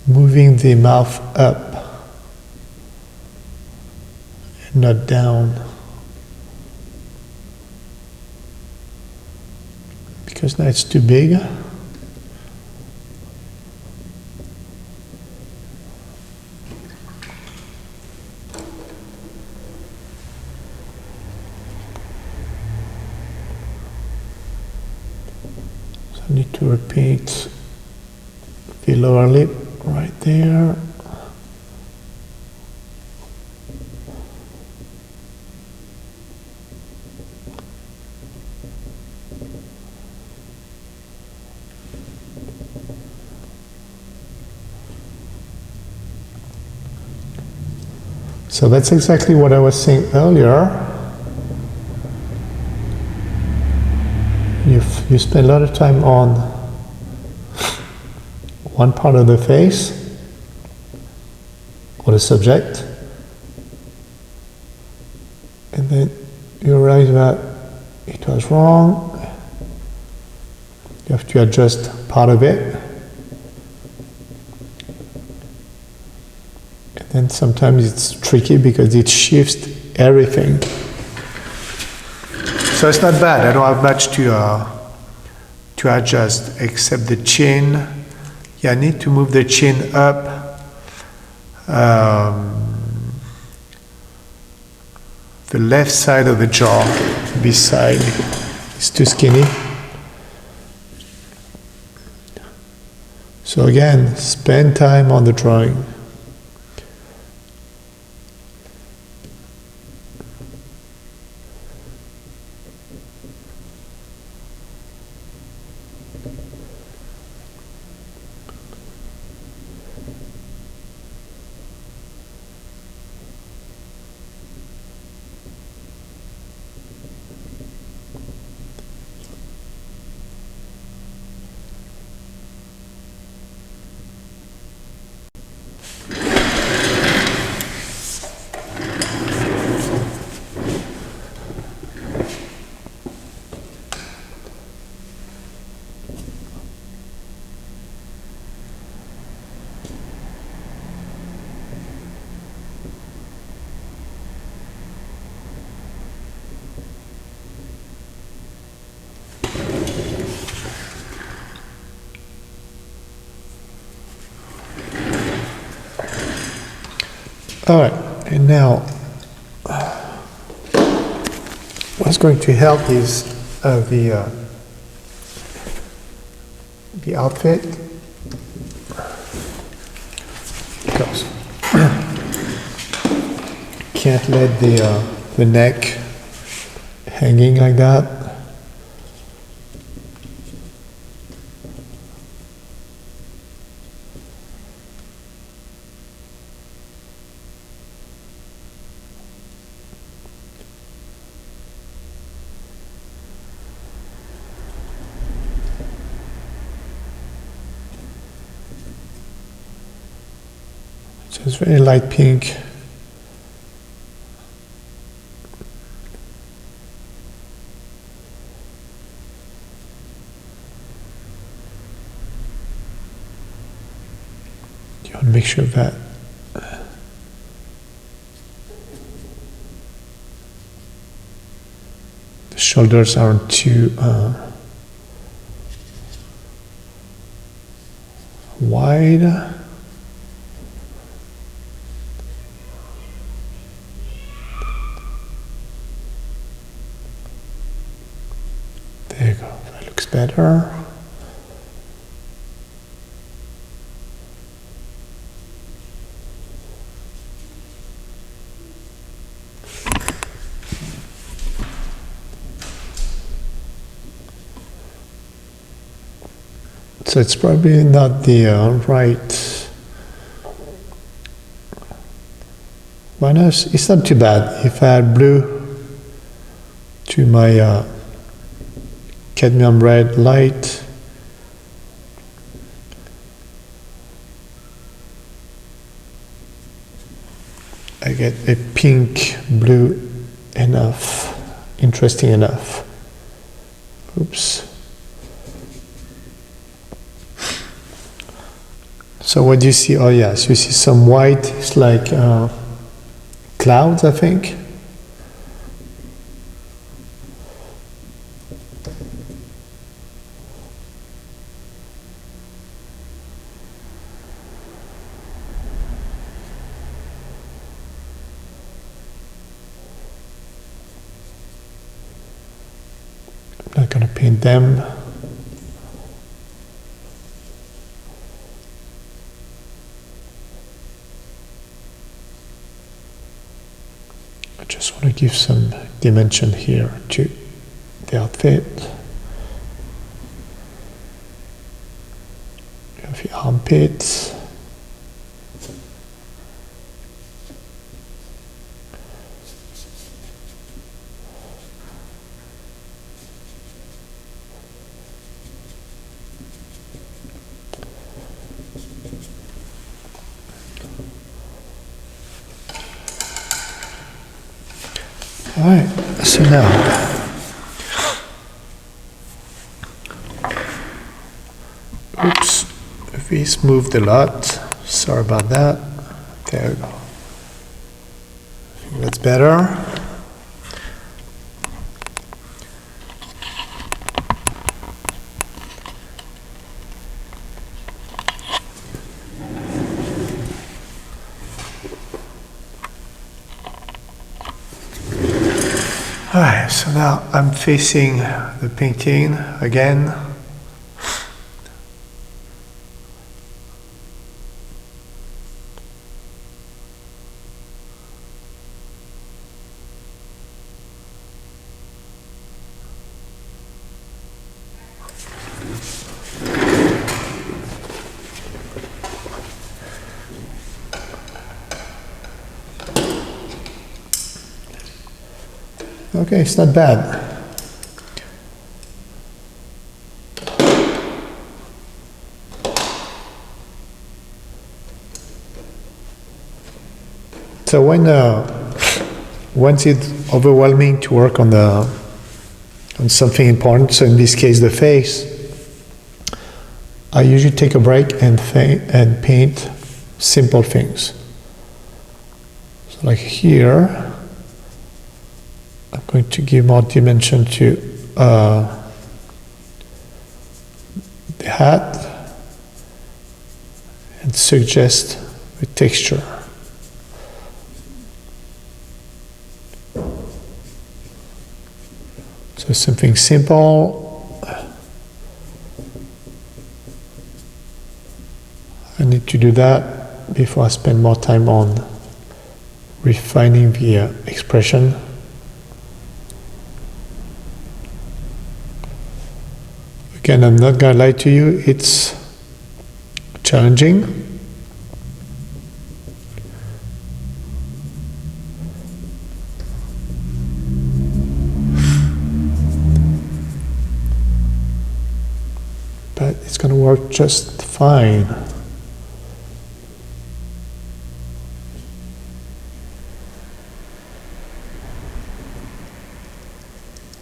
Moving the mouth up and not down. Because now it's too big. I need to repeat the lower lip right there. So that's exactly what I was saying earlier. You spend a lot of time on one part of the face or the subject, and then you realize that it was wrong. You have to adjust part of it, and then sometimes it's tricky because it shifts everything. So it's not bad. I don't have much to adjust except the chin. Yeah, I need to move the chin up. The left side of the jaw, this side, is too skinny. So again, spend time on the drawing. All right, and now what's going to help is the outfit, because can't let the neck hanging like that. So it's very light pink. You want to make sure that the shoulders aren't too wide. There you go, that looks better. So it's probably not the right. Well, no, it's not too bad. If I add blue to my cadmium red light, I get a pink blue enough, interesting enough. Oops. So what do you see? Oh yes, you see some white. It's like clouds, I think. I'm not going to paint them. I just want to give some dimension here to the outfit. You have your armpits. All right, so now oops, this moved a lot. Sorry about that. There we go. I think that's better. Alright, so now I'm facing the painting again. Okay, it's not bad. So once it's overwhelming to work on something important, so in this case the face, I usually take a break and paint simple things. So like here, I'm going to give more dimension to the hat and suggest the texture. So something simple. I need to do that before I spend more time on refining the expression. Again, I'm not going to lie to you, it's challenging. But it's going to work just fine.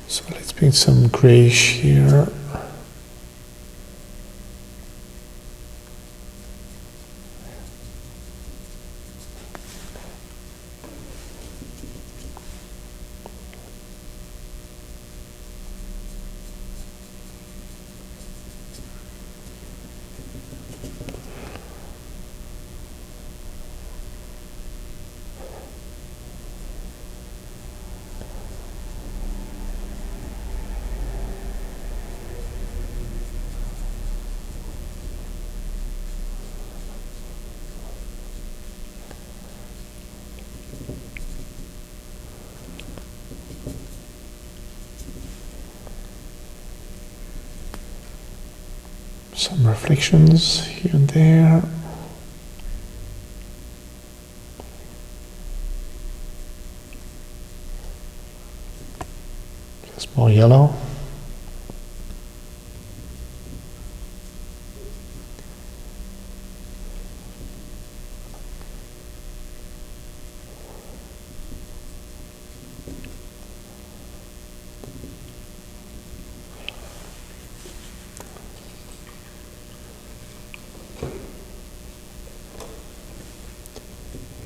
So let's bring some grayish here. Some reflections here and there. Just more yellow.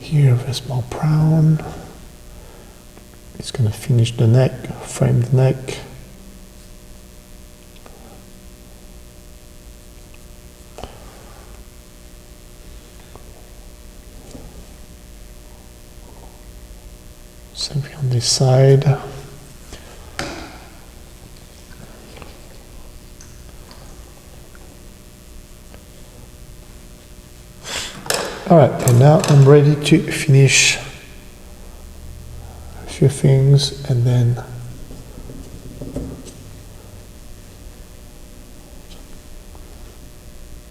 Here with a small brown. It's going to finish the neck, frame the neck. Something on this side. Alright, and now I'm ready to finish a few things and then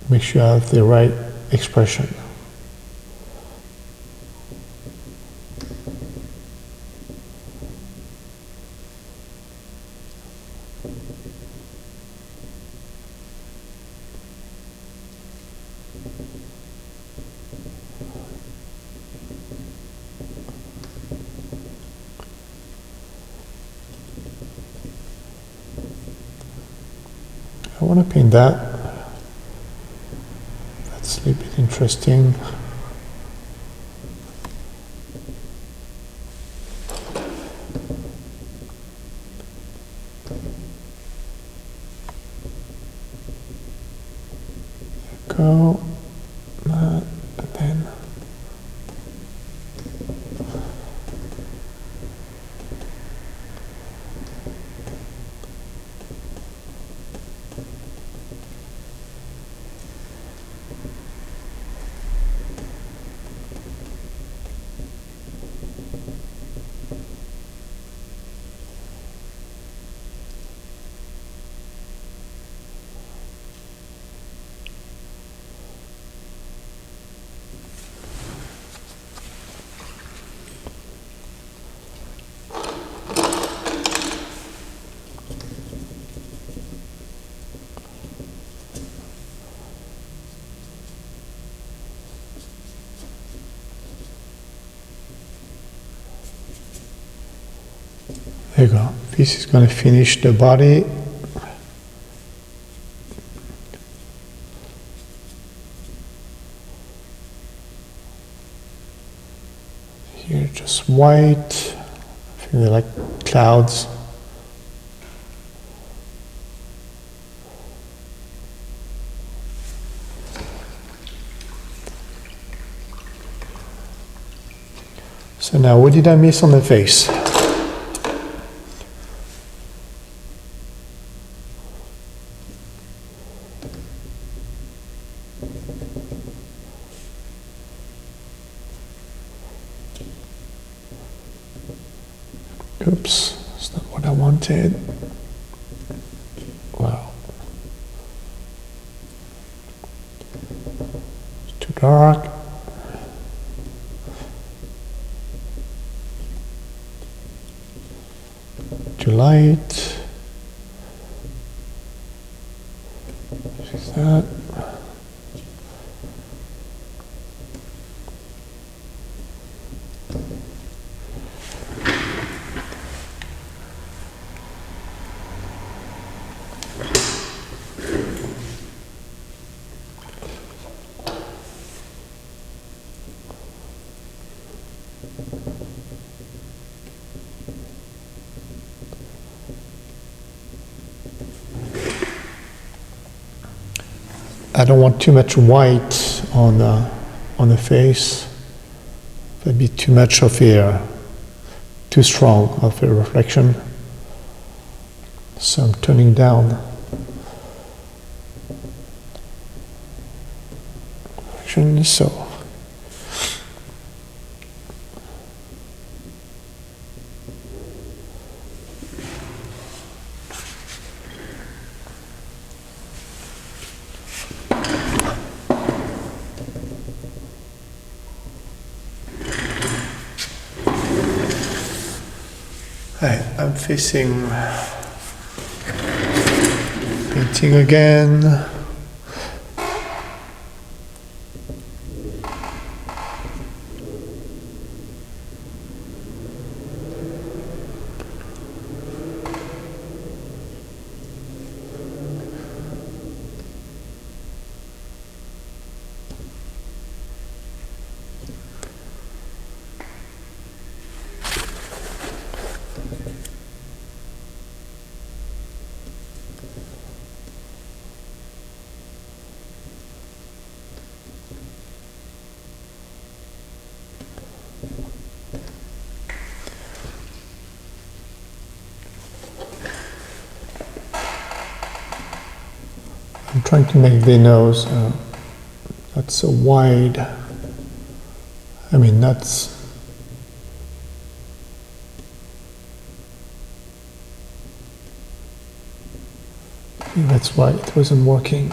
make sure I have the right expression. I want to paint that. That's a little bit interesting. Go, and then there you go. This is going to finish the body. Here just white. I think they're like clouds. So now what did I miss on the face? Oops, that's not what I wanted. Wow. It's too dark. Too light. Fix that. I don't want too much white on the face. That'd be too much of too strong of a reflection. So I'm turning down reflection. So I'm facing painting again. I'm trying to make the nose not so wide. I mean, that's why it wasn't working.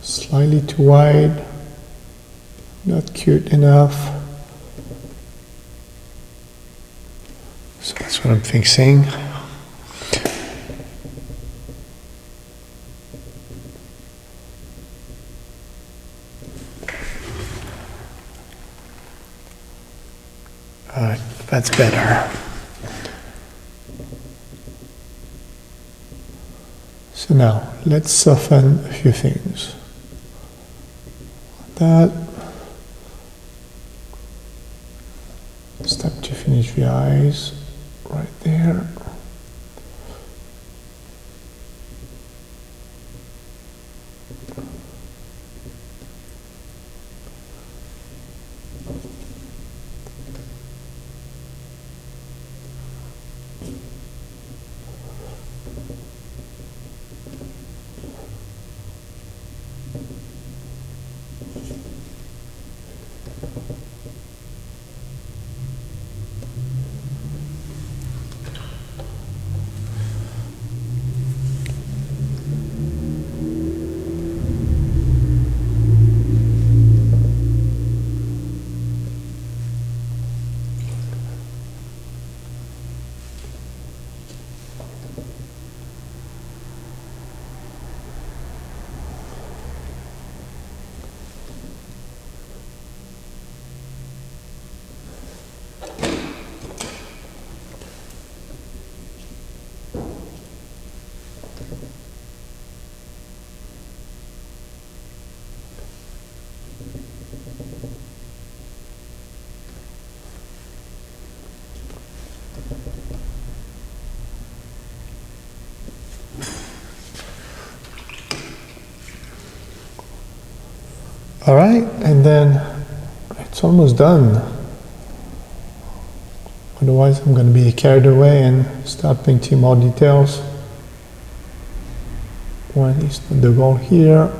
Slightly too wide, not cute enough. So that's what I'm fixing. That's better. So now, let's soften a few things. That. Start to finish the eyes right there. All right, and then it's almost done. Otherwise, I'm going to be carried away and start painting more details. One is the goal here.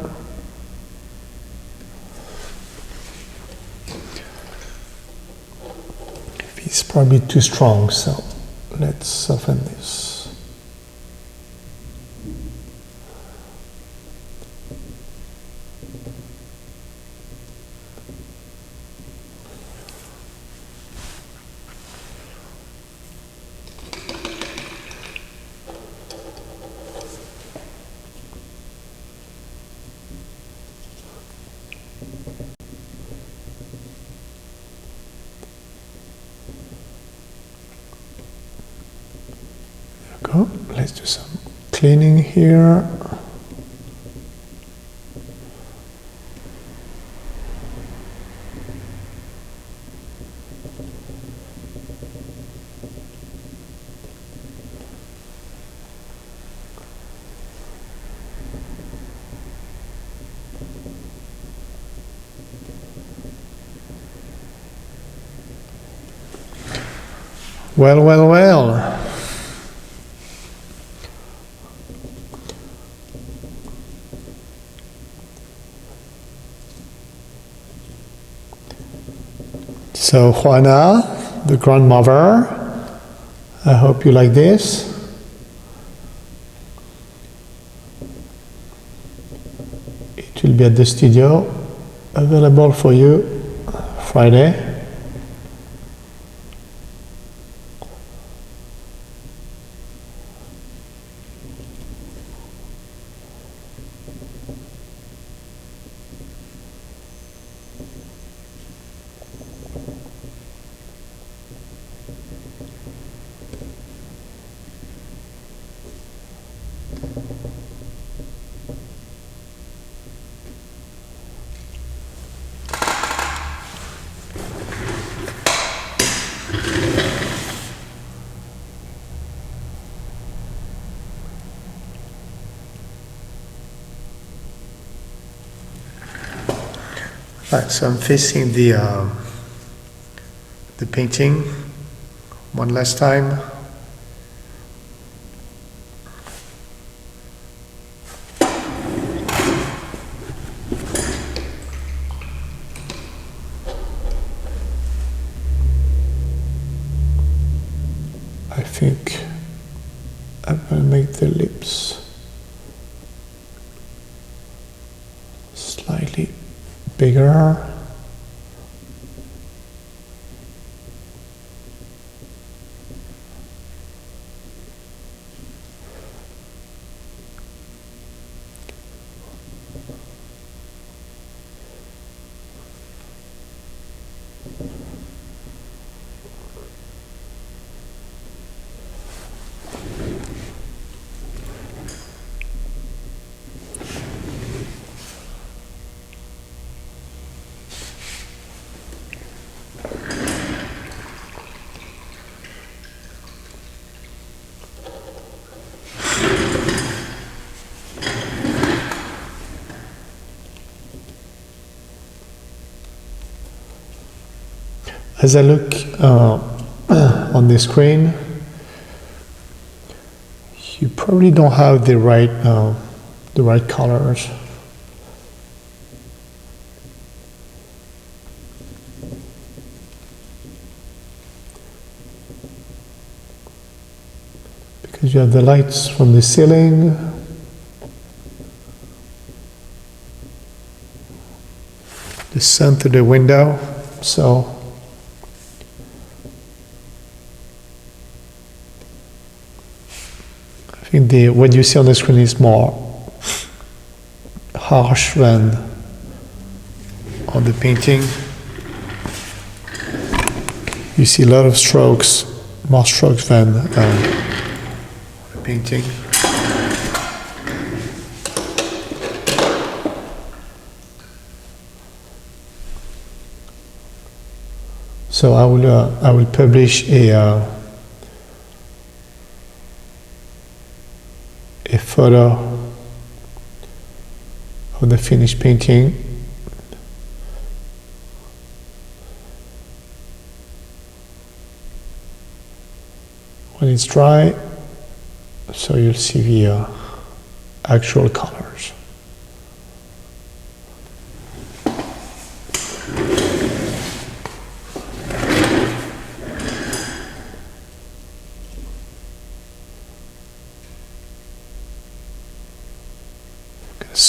It's probably too strong, so let's soften this. Go. Let's do some cleaning here. Well, well, well. So Juana, the grandmother, I hope you like this. It will be at the studio, available for you Friday. Right, so I'm facing the painting one last time. I think I'm gonna make the lips slightly bigger. As I look on the screen, you probably don't have the right colors. Because you have the lights from the ceiling, the sun through the window, so I think what you see on the screen is more harsh than on the painting. You see a lot of strokes, more strokes than the painting. So I will publish a photo of the finished painting. When it's dry, so you'll see the actual colors.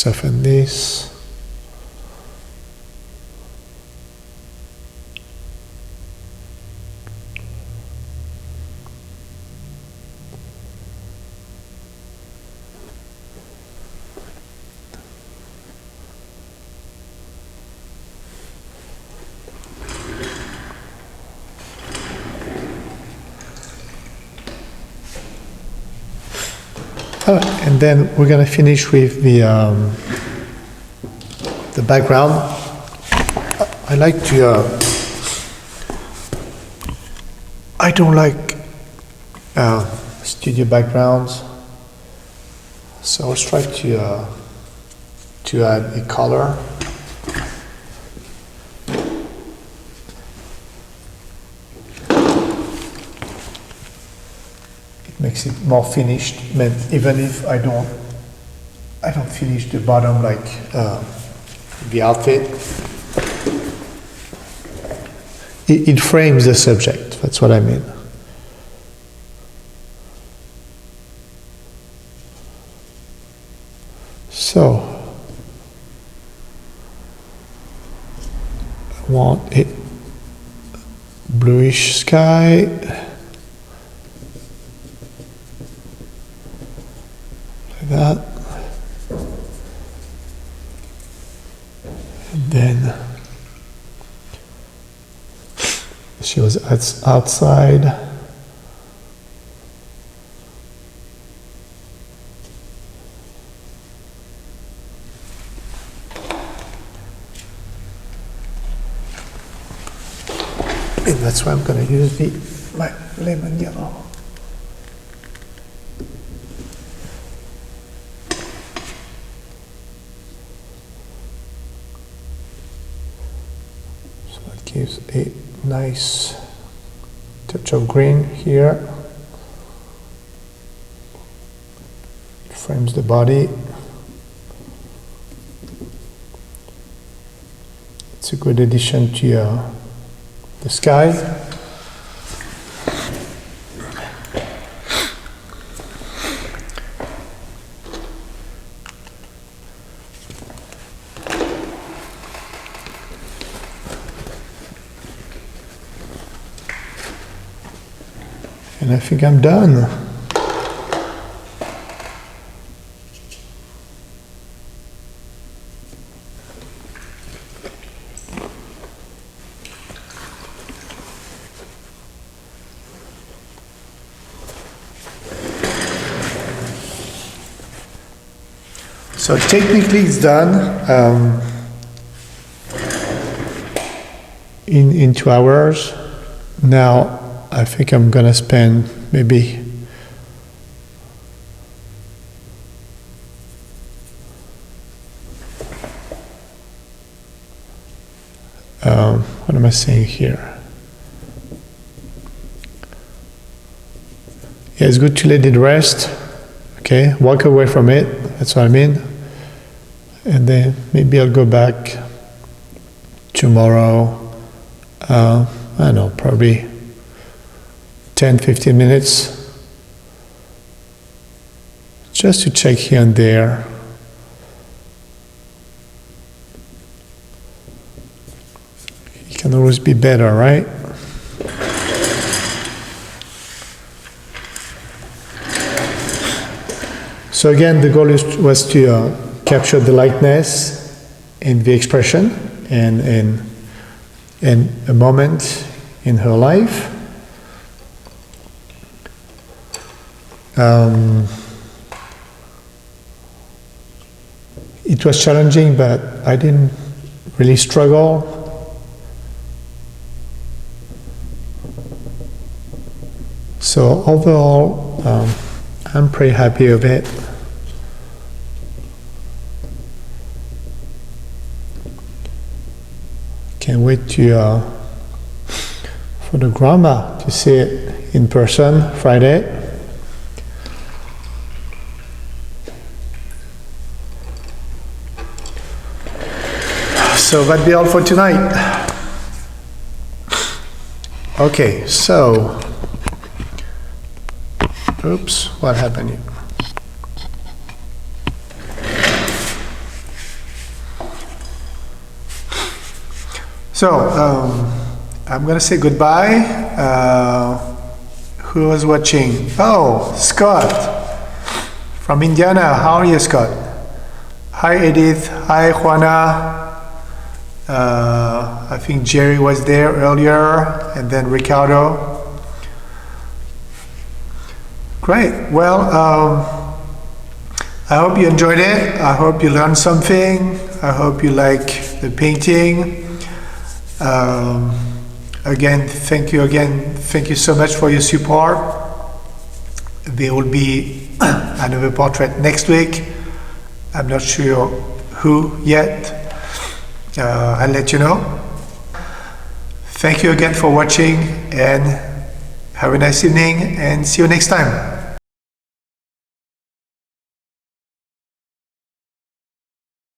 soften this. And then we're gonna finish with the background. I like to. I don't like studio backgrounds, so let's try to add a color. Makes it more finished, even if I don't finish the bottom like the outfit. It frames the subject, that's what I mean. So, I want a bluish sky. That, and then she was outside. And that's why I'm going to use my lemon yellow. Gives a nice touch of green here. It frames the body. It's a good addition to the sky. And I think I'm done. So technically it's done in 2 hours. Now I think I'm gonna spend maybe what am I saying here? Yeah, it's good to let it rest. Okay, walk away from it. That's what I mean. And then maybe I'll go back tomorrow. I don't know, probably 10-15 minutes just to check here and there. It can always be better, right? So again, the goal was to capture the lightness and the expression and a moment in her life. It was challenging, but I didn't really struggle. So overall, I'm pretty happy with it. Can't wait to for the grandma to see it in person Friday. So that'd be all for tonight. Okay, so, oops, what happened here? I'm gonna say goodbye. Who was watching? Oh, Scott from Indiana. How are you, Scott? Hi, Edith. Hi, Juana. I think Jerry was there earlier, and then Ricardo. Great. Well, I hope you enjoyed it. I hope you learned something. I hope you like the painting. Again, thank you so much for your support. There will be another portrait next week. I'm not sure who yet. I'll let you know. Thank you again for watching, and have a nice evening, and see you next time.